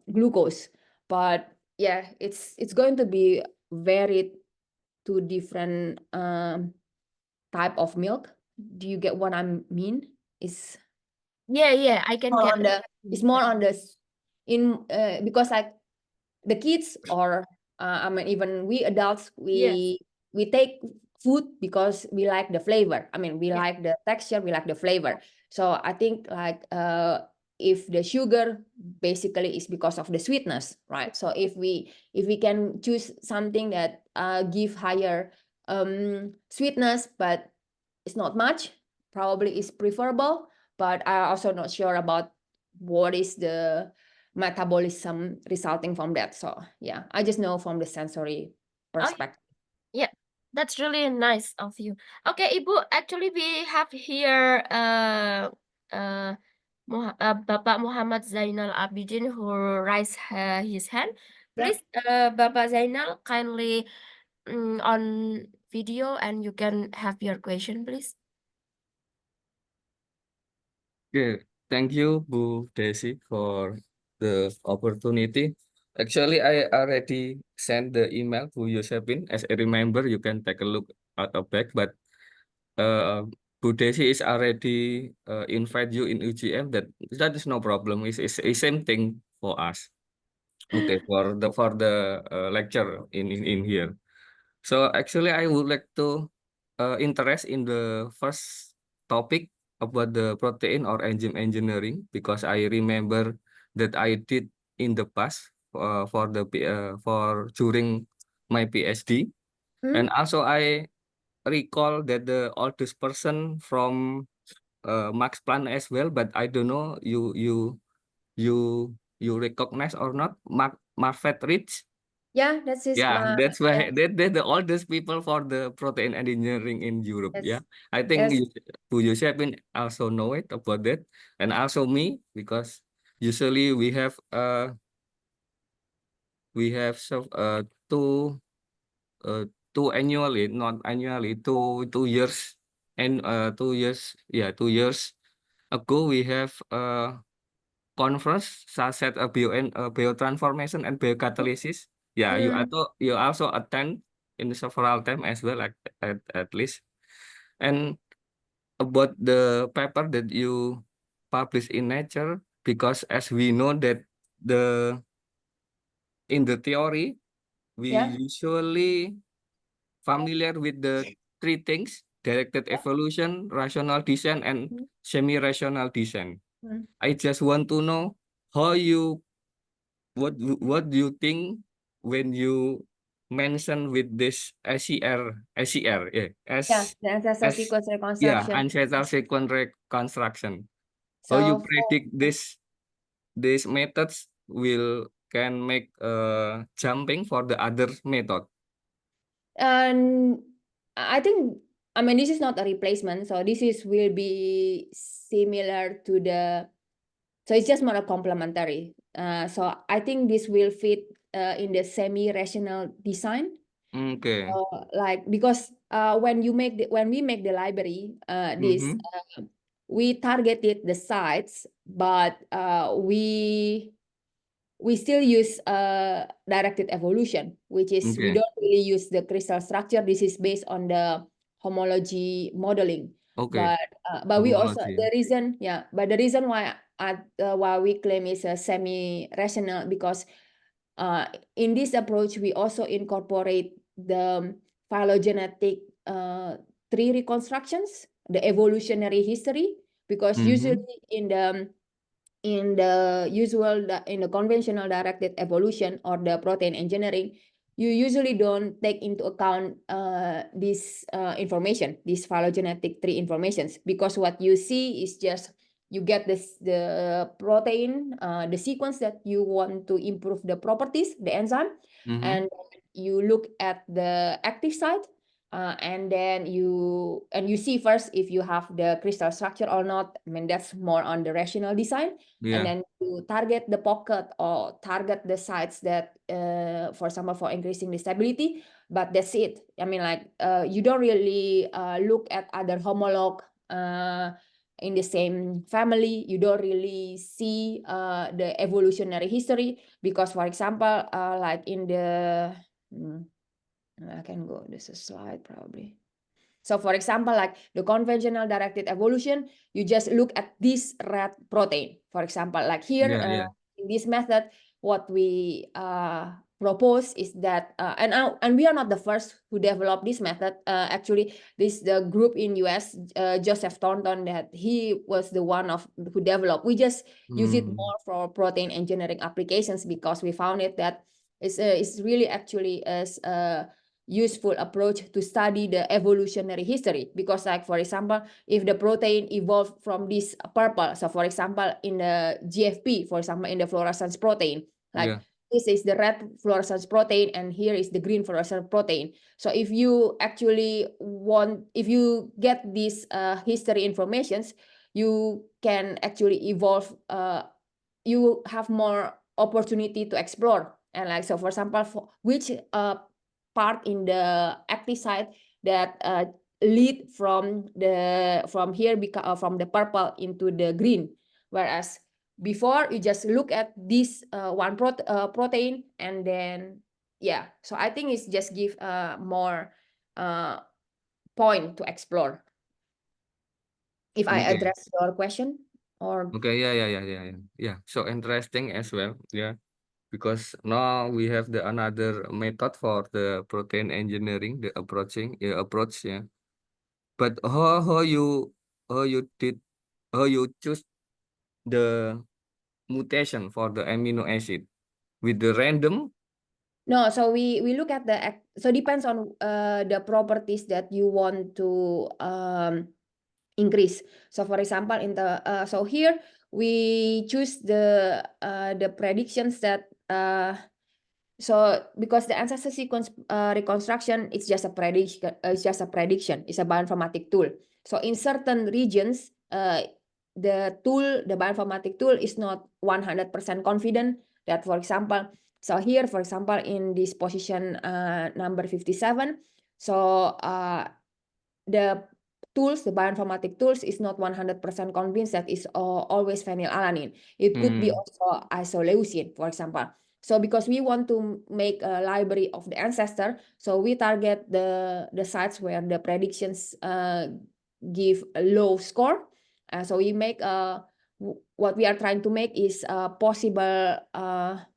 glucose. But yeah, it's going to be varied to different type of milk. Do you get what I mean? It's Yeah, I can more get on the it's more on the because like the kids or I mean even we adults we take food because we like the flavor. I mean we Yeah. like the texture, we like the flavor. So I think like if the sugar basically is because of the sweetness, right? So if we can choose something that give higher sweetness but it's not much, probably is preferable. But I also not sure about what is the metabolism resulting from that. So yeah, I just know from the sensory perspective. Yeah, that's really nice of you. Okay, Ibu, actually we have here Bapak Muhammad Zainal Abidin who raised his hand. Please, Bapak Zainal, kindly on video and you can have your question, please. Okay, thank you, Bu Desi, for the opportunity. Actually, I already sent the email to Yosephine. As I remember, you can take a look at the back, but Bu Desi is already invite you in UGM. That is no problem. It's the same thing for us. Okay, for the lecture in here. So actually, I would like to interest in the first topic about the protein or enzyme engineering because I remember that I did in the past for during my PhD, and also I recall that the oldest person from Max Planck as well, but I don't know you recognize or not Marfet Rich. Yeah, that's his Yeah, that's why yeah. they're the oldest people for the protein engineering in Europe. Yes. Yeah, I think Yes. Bu Josephine also know it about that, and also me because usually two two annually, not annually, 2 years and 2 years, yeah, 2 years ago we have conference such as biotransformation and biocatalysis. Yeah, you also attend in several times as well, like at least. And about the paper that you publish in Nature, because as we know that the in the theory we Yeah. usually familiar with the three things: directed evolution, rational design, and semi-rational design. I just want to know how you what do you think when you mention with this SCR, yeah, Yeah, the ancestor sequence reconstruction. ancestral sequence reconstruction. How you So predict these methods will can make jumping for the other method? and I think I mean this is not a replacement, so this will be similar to the so it's just more a complementary. So I think this will fit in the semi-rational design. Okay. Like because when we make the library, we targeted the sites, but we still use directed evolution, which is we Okay. don't really use the crystal structure. This is based on the homology modeling. Okay. But we also Homology. the reason why we claim is a semi-rational because in this approach we also incorporate the phylogenetic tree reconstructions, the evolutionary history, because usually in the conventional directed evolution or the protein engineering, you usually don't take into account this information, this phylogenetic tree informations, because what you see is just you get the protein, the sequence that you want to improve the properties, the enzyme, and you look at the active site, and then you see first if you have the crystal structure or not. I mean, that's more on the rational design. Yeah. And then you target the pocket or target the sites that, for example, for increasing the stability. But that's it. I mean, like, you don't really look at other homolog in the same family. You don't really see the evolutionary history, because, for example, like in the I can go, this is a slide probably. So for example, like the conventional directed evolution, you just look at this red protein. For example, like here, in this method, what we propose is that, and we are not the first who developed this method. Actually, the group in US, Joseph Thornton, that he was the one who developed. We just use it more for protein engineering applications, because we found it that it's really actually as useful approach to study the evolutionary history. Because, like, for example, if the protein evolved from this purple, so for example in the GFP, for example in the fluorescence protein, like this is the red fluorescence protein and here is the green fluorescence protein. So if you actually if you get these history informations, you can actually evolve, you have more opportunity to explore. And like, so for example, for which part in the active site that lead from here, from the purple into the green, whereas before you just look at this one protein, and then so I think it's just give more point to explore. If I address your question, or yeah, so interesting as well, because now we have the another method for the protein engineering, the approach, but how you choose the mutation for the amino acid with the random? No, so we look at so depends on the properties that you want to increase. So for example, in the so here we choose the predictions that so because the ancestor sequence reconstruction, it's just a prediction. It's a bioinformatic tool. So in certain regions, the bioinformatic tool is not 100% confident that, for example, so here, for example, in this position number 57, so the bioinformatic tools is not 100% convinced that it's always phenylalanine. It could be also isoleucine, for example. So because we want to make a library of the ancestor, so we target the sites where the predictions give a low score. So we make what we are trying to make is possible,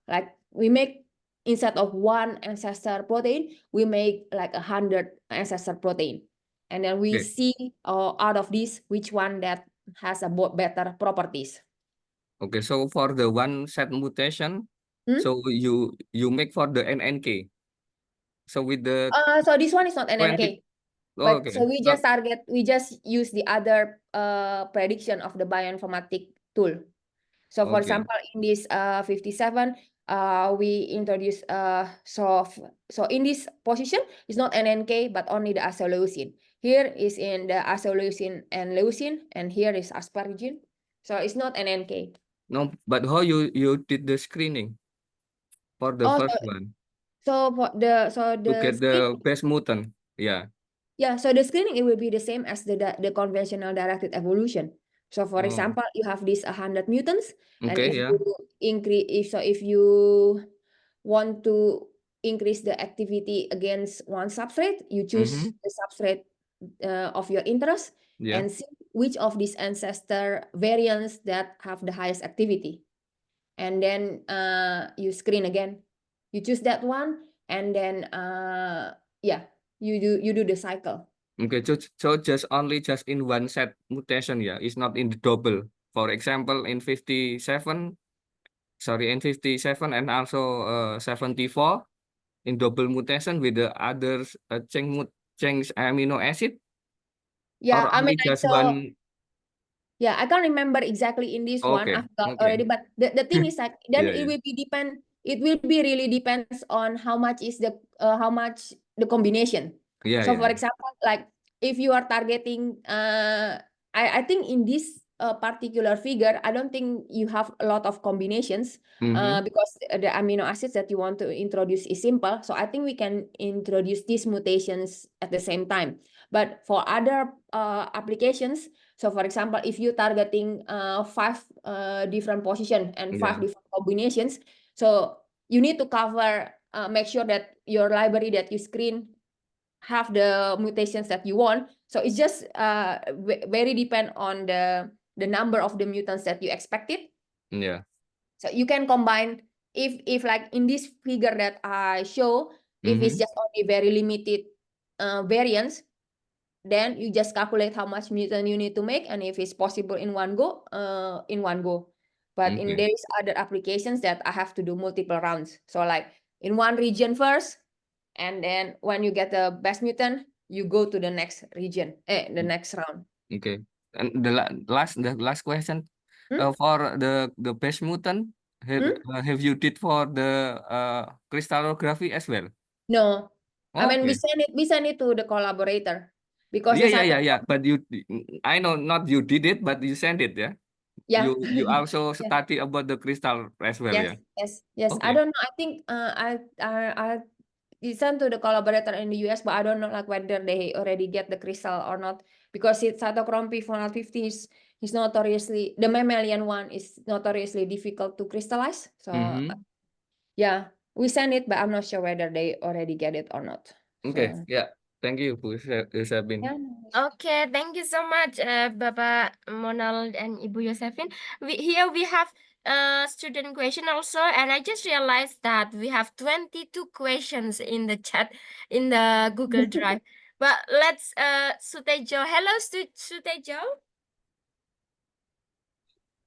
like we make, instead of one ancestor protein, we make like 100 ancestor protein. And then we see out of this which one that has a better properties. Okay, so for the one set mutation, so you make for the NNK. So with the so this one is not NNK. But okay. So we just target, we just use the other prediction of the bioinformatic tool. So for example, in this 57, we introduce so in this position it's not NNK but only the isoleucine. Here is in the isoleucine and leucine, and here is asparagine. So it's not NNK. No, but how you did the screening for the first one? So for the to get the best mutant, Yeah, so the screening, it will be the same as the conventional directed evolution. So for example, you have these 100 mutants, and if you increase, if you want to increase the activity against one substrate, you choose the substrate of your interest and see which of these ancestor variants that have the highest activity. And then you screen again. You choose that one, and then you do the cycle. Okay, so just in one set mutation, it's not in the double. For example, in 57, and also 74 in double mutation with the others change amino acid. Yeah, or I mean, only just so one. Yeah, I can't remember exactly in this one. Okay, I forgot okay. already. But the thing is like then Yeah, it yeah. will be depend. It will be really depends on how much is the how much the combination. Yeah, So yeah. for example, like if you are targeting, I think in this particular figure, I don't think you have a lot of combinations Mhm. because the amino acids that you want to introduce is simple. So I think we can introduce these mutations at the same time. But for other applications, so for example, if you targeting 5 different position and 5 Yeah. different combinations, so you need to cover, make sure that your library that you screen have the mutations that you want. So it's just very depend on the number of the mutants that you expected. Yeah. So you can combine if like in this figure that I show, if it's Mhm. just only very limited variants, then you just calculate how much mutant you need to make, and if it's possible in one go, in one go. But in Okay. there is other applications that I have to do multiple rounds. So like in one region first, and then when you get the best mutant, you go to the next region, the next round. Okay. And the last question, Hmm? for the best mutant, have you did for the crystallography as well? No, I mean Okay. we send it to the collaborator because the Yeah, yeah, cytochrome, yeah, yeah. But you, I know not you did it, but you sent it, yeah. yeah. You also Yeah. study about the crystal as well, Yes, yeah. yes. I Okay. don't know. I think I sent to the collaborator in the US, but I don't know like whether they already get the crystal or not, because it's cytochrome P450 is notoriously, the mammalian one is notoriously difficult to crystallize. So Mm-hmm. yeah, we send it, but I'm not sure whether they already get it or not. Okay. So Yeah. Thank you, Bu Sabin. yeah. Okay, thank you so much, Bapak Monal and Ibu Yosephine. Here we have student question also, and I just realized that we have 22 questions in the chat in the Google Drive. But let's Sutejo. Hello, Sutejo.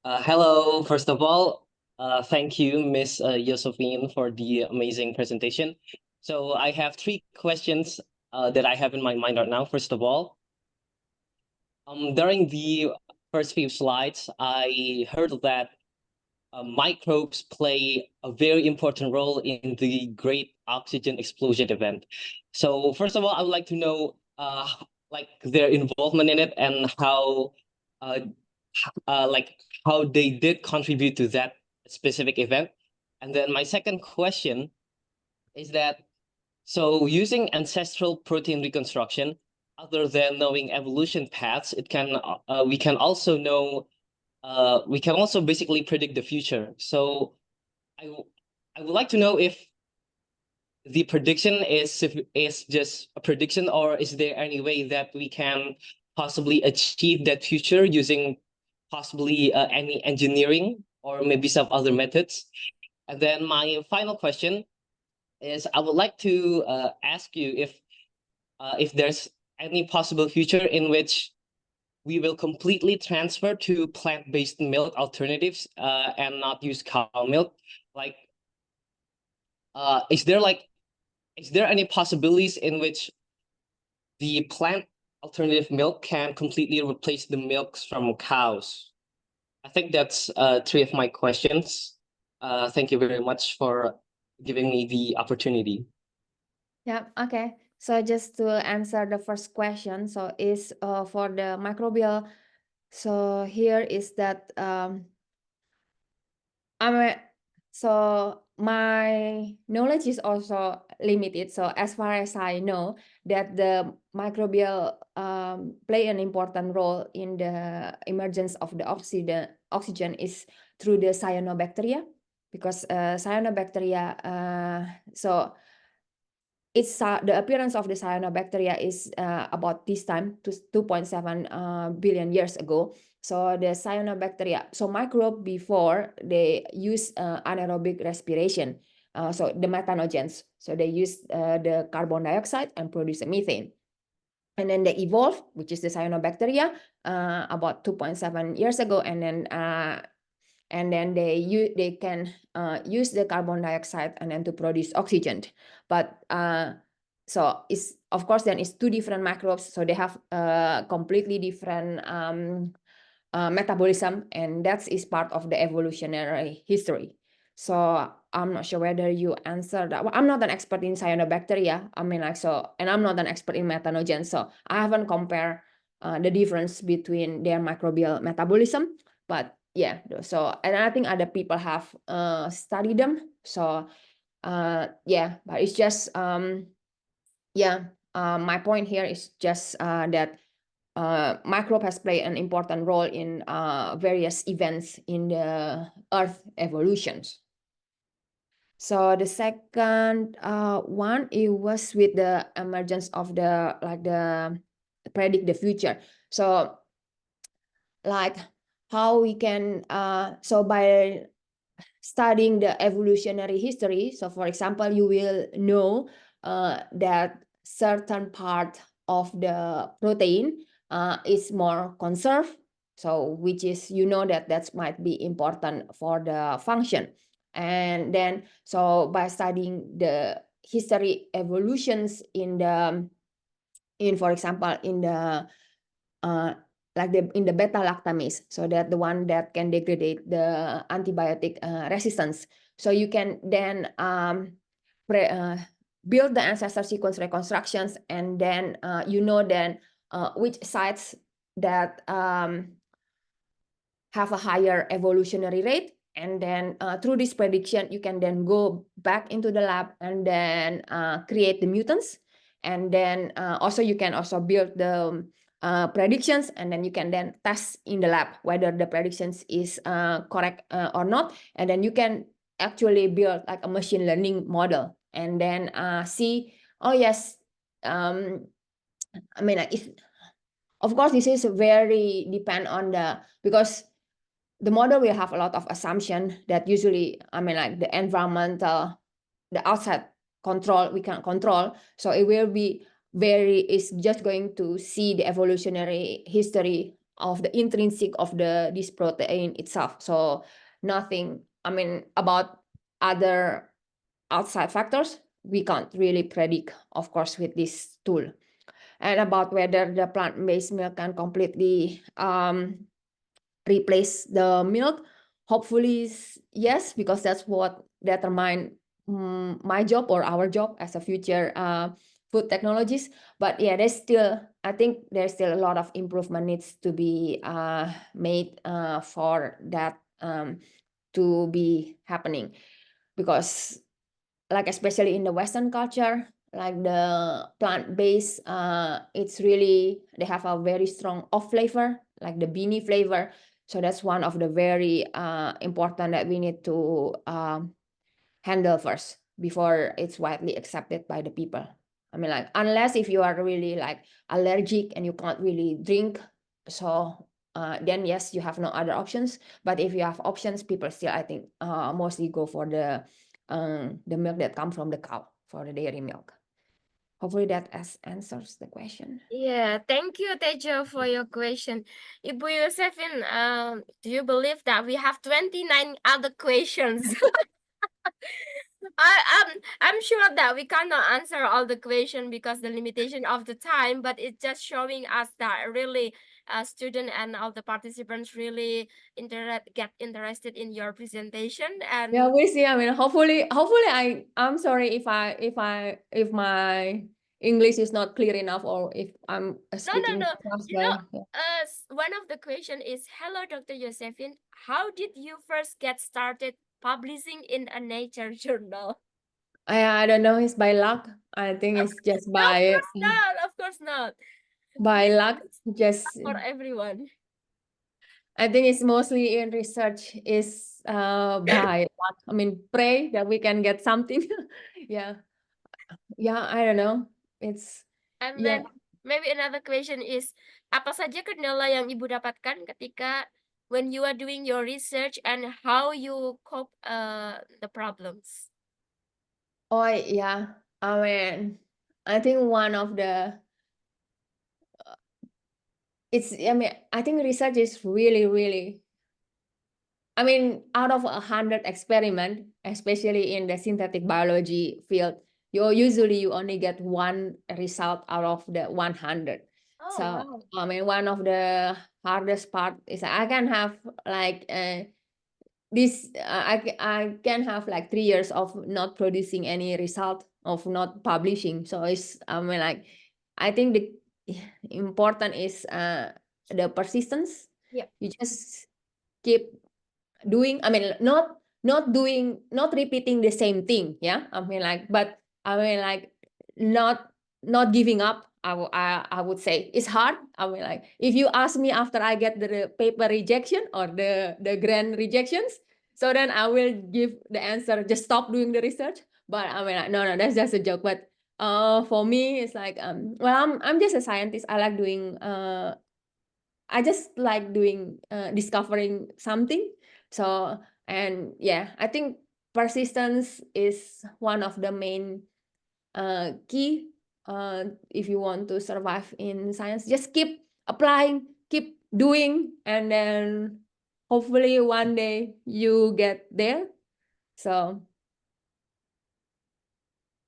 Hello, first of all, thank you, Miss Josephine, for the amazing presentation. So I have 3 questions that I have in my mind right now. First of all, during the first few slides, I heard that microbes play a very important role in the Great Oxygen Explosion event. So first of all, I would like to know like their involvement in it and how uh, like how they did contribute to that specific event. And then my second question is that, so using ancestral protein reconstruction, other than knowing evolution paths, it can we can also know we can also basically predict the future. So I would like to know if the prediction is just a prediction, or is there any way that we can possibly achieve that future using possibly any engineering or maybe some other methods? And then my final question is, I would like to ask you if there's any possible future in which we will completely transfer to plant-based milk alternatives and not use cow milk. Like, is there any possibilities in which the plant alternative milk can completely replace the milks from cows? I think that's 3 of my questions. Thank you very much for giving me the opportunity. Yeah, okay. So just to answer the first question, so is for the microbial. So here is that so my knowledge is also limited. So as far as I know, that the microbial play an important role in the emergence of the oxygen is through the cyanobacteria, because cyanobacteria, so it's the appearance of the cyanobacteria is about this time, 2.7 billion years ago. So the cyanobacteria, so microbe before they use anaerobic respiration, so the methanogens, so they use the carbon dioxide and produce a methane. And then they evolve, which is the cyanobacteria, about 2.7 years ago, and then they can use the carbon dioxide and then to produce oxygen. But so it's, of course, then it's 2 different microbes, so they have completely different metabolism, and that is part of the evolutionary history. So I'm not sure whether you answered that. Well, I'm not an expert in cyanobacteria. I mean, like, so, and I'm not an expert in methanogen, so I haven't compared the difference between their microbial metabolism. But yeah, so, and I think other people have studied them. So yeah, but it's just my point here is just that microbe has played an important role in various events in the Earth evolutions. So the second one, it was with the emergence of the predict the future. So like how we can so by studying the evolutionary history, so for example, you will know that certain part of the protein is more conserved, so which is, you know, that might be important for the function. And then so by studying the history evolutions in for example in the in the beta lactamase, so that the one that can degrade the antibiotic resistance. So you can then build the ancestor sequence reconstructions, and then you know then which sites that have a higher evolutionary rate. And then through this prediction, you can then go back into the lab and then create the mutants. And then also you can also build the predictions, and then you can then test in the lab whether the predictions is correct or not. And then you can actually build like a machine learning model, and then see, oh yes, I mean, of course, this is very depend on because the model will have a lot of assumption that usually, I mean, like the environmental, the outside control, we can't control. So it will be it's just going to see the evolutionary history of the intrinsic of this protein itself. So nothing, I mean, about other outside factors, we can't really predict, of course, with this tool. And about whether the plant-based milk can completely replace the milk, hopefully yes, because that's what determine my job or our job as a future food technologist. But yeah, I think there's still a lot of improvement needs to be made for that to be happening, because like especially in the Western culture, like the plant-based, it's really, they have a very strong off flavor, like the beanie flavor. So that's one of the very important that we need to handle first before it's widely accepted by the people. I mean, like, unless if you are really like allergic and you can't really drink, so then yes, you have no other options. But if you have options, people still, I think, mostly go for the milk that come from the cow, for the dairy milk. Hopefully that answers the question. Yeah, thank you, Tejo, for your question. Ibu Yosephine, do you believe that we have 29 other questions? I'm sure that we cannot answer all the question because the limitation of the time, but it's just showing us that really student and all the participants really get interested in your presentation. And yeah, we see. I mean, hopefully I'm sorry if my English is not clear enough, or if I'm speaking no. fast. You know, one of the question is, hello, Dr. Yosephine, how did you first get started publishing in a nature journal? I don't know, it's by luck. I think it's just No, by of course not. by luck. Just For everyone. I think it's mostly in research is by luck. I mean, pray that we can get something. Yeah, I don't know. It's And yeah. then maybe another question is, apa saja kendala yang Ibu dapatkan ketika when you are doing your research, and how you cope the problems? Oh yeah, I mean, I think one of the I think research is really, I mean, out of 100 experiment, especially in the synthetic biology field, you only get one result out of the 100. Oh, So wow. I mean, one of the hardest part is I can have like this. I can have like 3 years of not producing any result, of not publishing. So it's, I mean, like, I think the important is the persistence. Yep. You just keep doing. I mean, not repeating the same thing. Yeah. I mean, like, but I mean, like, not giving up. I would say it's hard. I mean, like, if you ask me after I get the paper rejection or the grant rejections, so then I will give the answer, just stop doing the research. But I mean, like, no, that's just a joke. But for me, it's like, well, I'm just a scientist. I just like doing discovering something. So, and yeah, I think persistence is one of the main key if you want to survive in science. Just keep applying, keep doing, and then hopefully one day you get there. So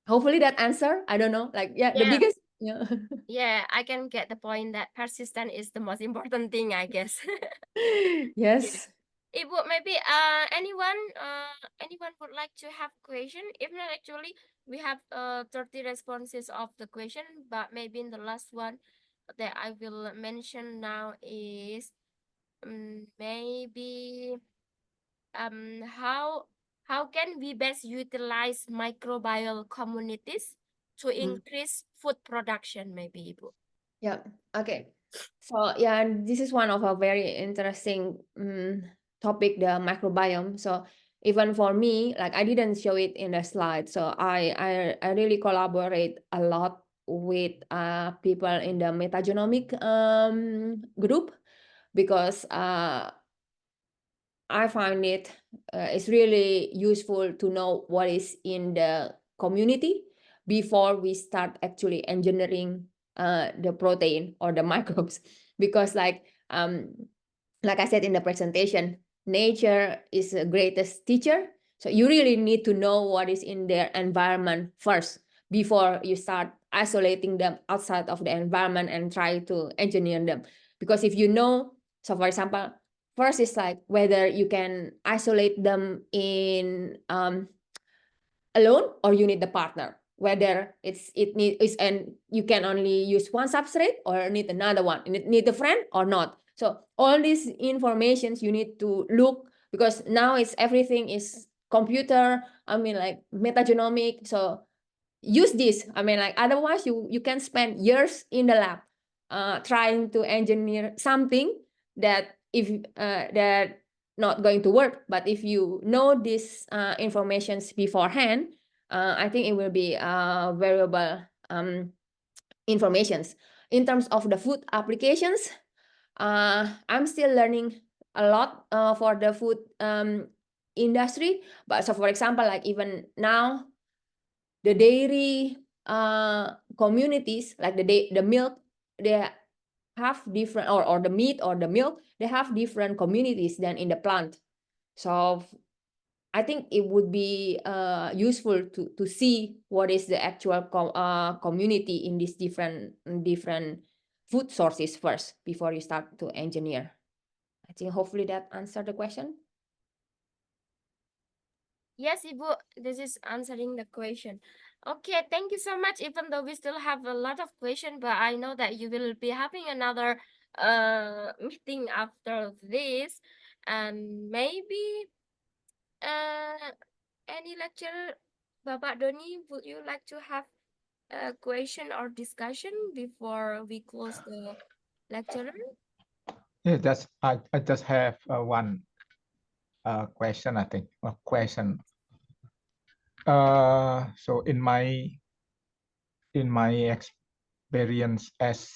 hopefully that answer, I don't know, like, yeah, the Yeah. biggest, yeah. Yeah, I can get the point that persistent is the most important thing, I guess. Yes. Ibu, maybe anyone would like to have question? If not, actually, we have 30 responses of the question, but maybe in the last one that I will mention now is maybe how can we best utilize microbial communities to increase food production, maybe, Ibu? Yeah. Okay. So yeah, this is one of a very interesting topic, the microbiome. So even for me, like, I didn't show it in the slide. So I really collaborate a lot with people in the metagenomic group, because I find it's really useful to know what is in the community before we start actually engineering the protein or the microbes. Because like I said in the presentation, nature is the greatest teacher. So you really need to know what is in their environment first before you start isolating them outside of the environment and try to engineer them. Because if you know, so for example, first is like whether you can isolate them in alone, or you need the partner, whether and you can only use one substrate or need another one, need a friend or not. So all these informations you need to look, because now everything is computer, I mean, like, metagenomic. So use this. I mean, like, otherwise you can spend years in the lab trying to engineer something that that not going to work. But if you know these informations beforehand, I think it will be valuable informations. In terms of the food applications, I'm still learning a lot for the food industry. But so for example, like, even now, the dairy communities, like the milk, they have different, or the meat or the milk, they have different communities than in the plant. So I think it would be useful to see what is the actual community in these different food sources first before you start to engineer. I think hopefully that answered the question. Yes, Ibu, this is answering the question. Okay, thank you so much. Even though we still have a lot of questions, but I know that you will be having another meeting after this, and maybe any lecturer, Bapak Doni, would you like to have a question or discussion before we close the lecture? Yeah, I just have one question, I think. A question. So in my experience as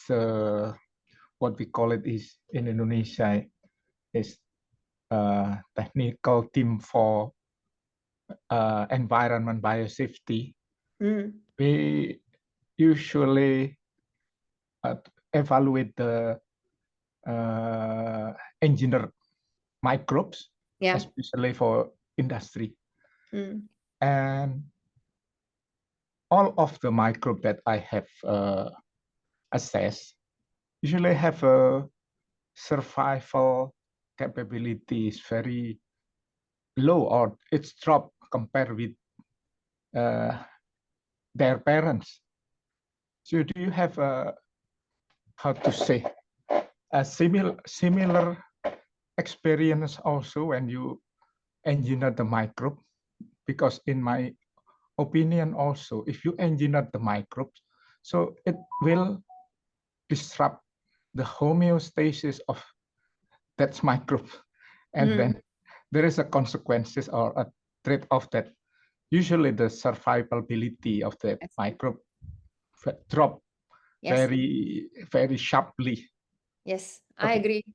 what we call it is in Indonesia is technical team for environment biosafety. We usually evaluate the engineered microbes, especially for industry. And all of the microbes that I have assessed, usually have a survival capability is very low, or it's dropped compared with their parents. So do you have a, how to say, a similar experience also when you engineer the microbe? Because in my opinion also, if you engineer the microbes, so it will disrupt the homeostasis of that microbe. And then there is a consequences or a trade-off that usually the survivability of the microbe drop very, very sharply. Yes, I agree.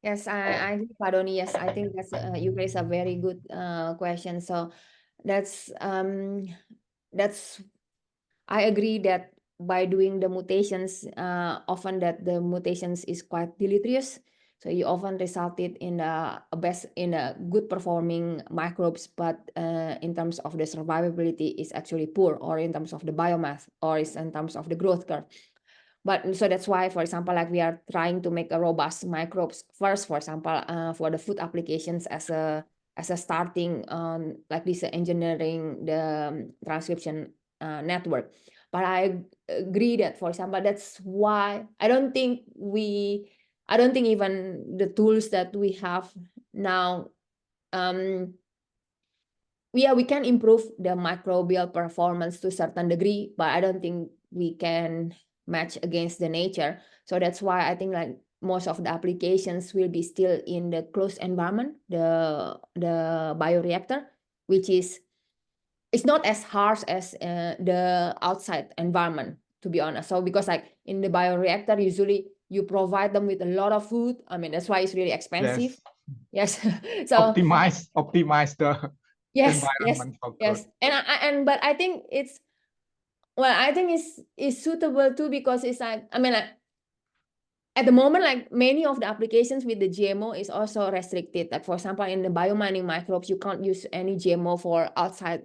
Yes, I agree, Pak Doni. Yes, I think that's you raise a very good question. So that's I agree that by doing the mutations, often that the mutations is quite deleterious. So you often resulted in a good performing microbes, but in terms of the survivability is actually poor, or in terms of the biomass, or is in terms of the growth curve. But so that's why, for example, like we are trying to make a robust microbes first, for example, for the food applications as a starting like this engineering the transcription network. But I agree that, for example, that's why I don't think even the tools that we have now, we can improve the microbial performance to a certain degree, but I don't think we can match against the nature. So that's why I think like most of the applications will be still in the closed environment, the bioreactor, which is it's not as harsh as the outside environment, to be honest. So because like in the bioreactor, usually you provide them with a lot of food. I mean, that's why it's really expensive. Yes. So optimize the yes, environment for growth. and but I think it's it's suitable too, because it's like, I mean, like at the moment, like many of the applications with the GMO is also restricted. Like for example, in the biomining microbes, you can't use any GMO for outside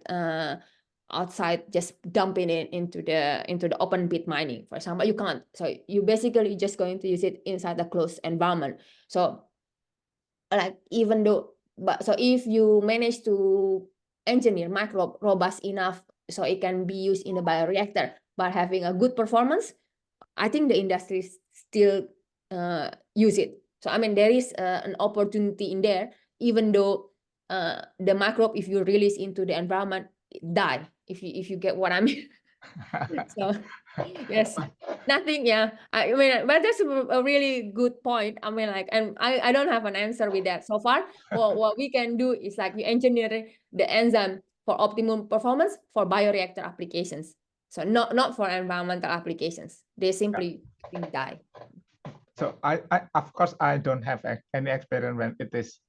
just dumping it into the open pit mining, for example. You can't. So you basically just going to use it inside the closed environment. So like even though, but so if you manage to engineer microbe robust enough so it can be used in a bioreactor but having a good performance, I think the industry still use it. So I mean, there is an opportunity in there, even though the microbe, if you release into the environment, die. If you get what I mean. So yes, nothing. Yeah, I mean, but that's a really good point. I mean, like, and I don't have an answer with that so far. What we can do is like we engineer the enzyme for optimum performance for bioreactor applications. So not for environmental applications. They simply die. So I of course I don't have any experience when it is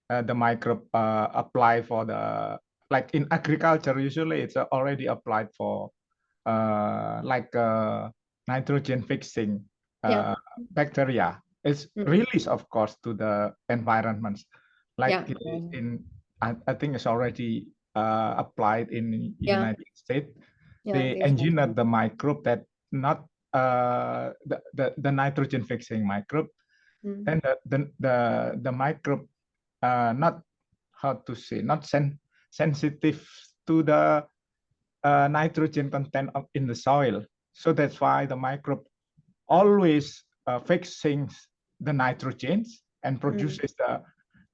the microbe apply for the, like in agriculture, usually it's already applied for like nitrogen fixing bacteria. It's released, of course, to the environment. Like in I think it's already applied in United States. They engineered the microbe that not the nitrogen fixing microbe, and the microbe not, how to say, not sensitive to the nitrogen content in the soil. So that's why the microbe always fixing the nitrogens and produces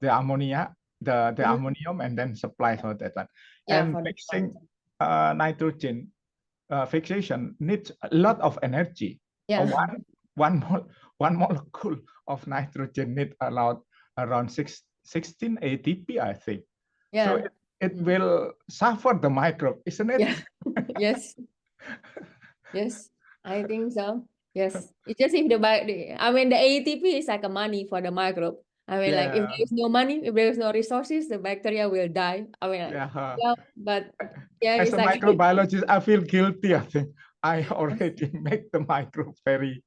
the ammonia, the ammonium, and then supplies for that one. And fixing nitrogen fixation needs a lot of energy. One molecule of nitrogen needs around 16 ATP, I think. So it will suffer the microbe, isn't it? Yes. Yes, I think so. Yes, it's just if I mean, the ATP is like a money for the microbe. I mean, like if there is no money, if there is no resources, the bacteria will die. I mean, like, but yeah, as it's a like microbiologist, I feel guilty. I think I already make the microbe very,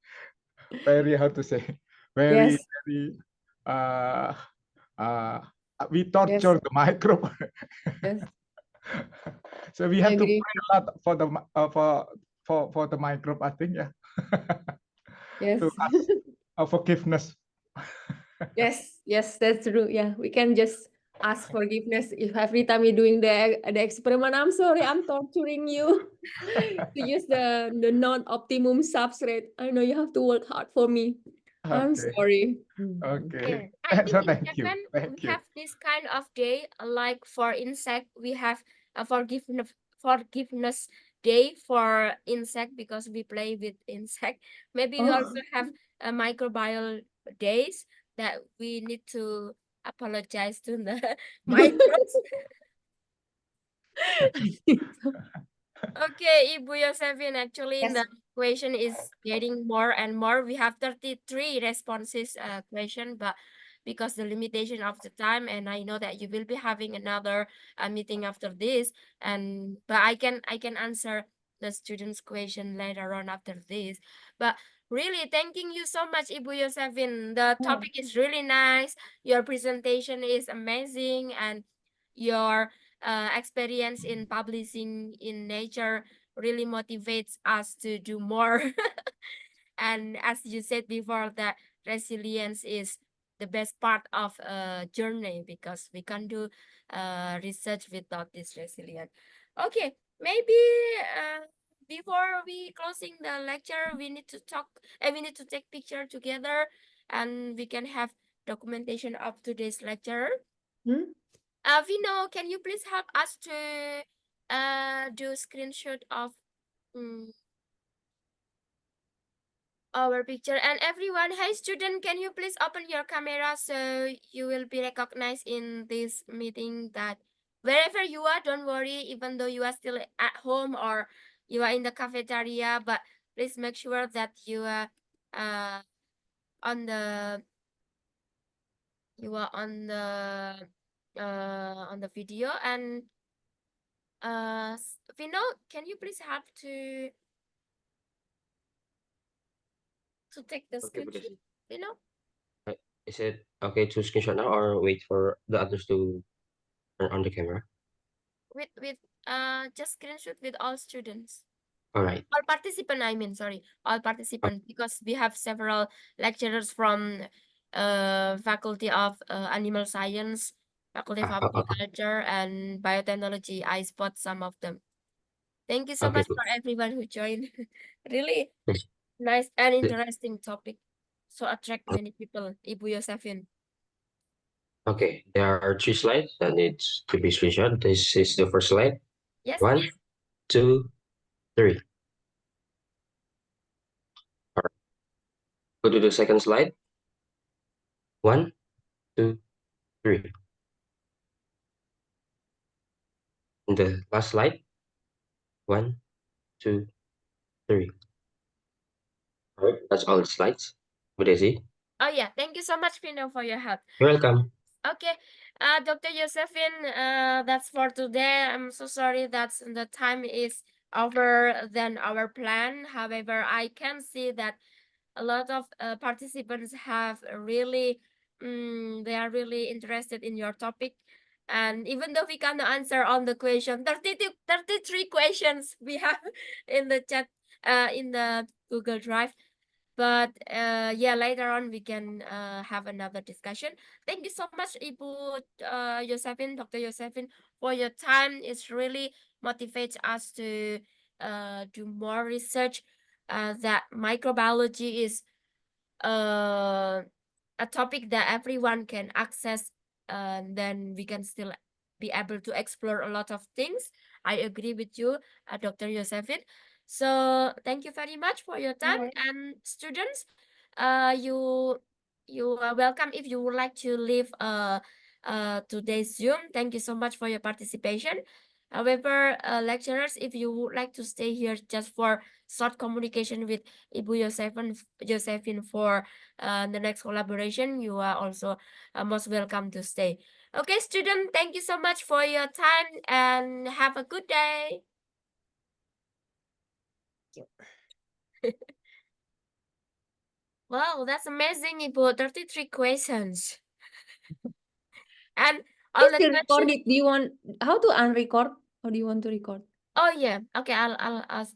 how to say, very, we torture the microbe. Yes. So we have to pay a lot for the for the microbe, I think. Yes. forgiveness. Yes, yes, that's true. Yeah, we can just ask forgiveness if every time you're doing the experiment. I'm sorry, I'm torturing you to use the non-optimum substrate. I know you have to work hard for me. I'm Okay. sorry. Okay. I So think in thank you. Japan Thank we you. have this kind of day, like for insect, we have a forgiveness day for insect because we play with insect. Maybe we Oh. also have a microbial days that we need to apologize to the microbes. I think so. Okay, Ibu Yosephine, actually Yes. the question is getting more and more. We have 33 responses question, but because the limitation of the time, and I know that you will be having another meeting after this, but I can answer the students' question later on after this. But really, thanking you so much, Ibu Yosephine. The topic is really nice. Your presentation is amazing, and your experience in publishing in Nature really motivates us to do more. And as you said before, that resilience is the best part of a journey because we can do research without this resilience. Okay, maybe before we closing the lecture, we need to talk and we need to take picture together, and we can have documentation of today's lecture. Vino, can you please help us to do screenshot of our picture? And everyone, hey student, can you please open your camera so you will be recognized in this meeting? That wherever you are, don't worry, even though you are still at home or you are in the cafeteria, but please make sure that you are on the video. And Vino, can you please help to take the Okay, because screenshot? Vino, is it okay to screenshot now or wait for the others to turn on the camera? with just screenshot with all students. All right. All participant, I mean, sorry, all participants, because we have several lecturers from Faculty of Animal Science, Faculty of Agriculture, and Biotechnology. I spot some of them. Thank you so Okay, much good. for everyone who joined. Really Yes. nice and Yeah. interesting topic. So attract many people, Ibu Yosephine. Okay, there are 3 slides that needs to be screenshot. This is the first slide. Yes, 1, please. 2, 3. All right. Go to the second slide. 1, 2, 3. And the last slide. 1, 2, 3. All right, that's all the slides. What is it? Oh yeah, thank you so much, Vino, for your help. You're welcome. Okay, Dr. Yosephine, that's for today. I'm so sorry that the time is over than our plan. However, I can see that a lot of participants have really, they are really interested in your topic. And even though we cannot answer on the question, 33 questions we have in the chat, in the Google Drive. But yeah, later on we can have another discussion. Thank you so much, Ibu Yosephine, Dr. Yosephine, for your time. It's really motivates us to do more research. That microbiology is a topic that everyone can access, and then we can still be able to explore a lot of things. I agree with you, Dr. Yosephine. So thank you very much for your time. And students, you are welcome if you would like to leave today's Zoom. Thank you so much for your participation. However, lecturers, if you would like to stay here just for short communication with Ibu Yosephine for the next collaboration, you are also most welcome to stay. Okay, student, thank you so much for your time and have a good day. Wow, that's amazing, Ibu. 33 questions. And all It's the still questions. recorded. Do you want how to unrecord? How do you want to record? Oh yeah. Okay, I'll ask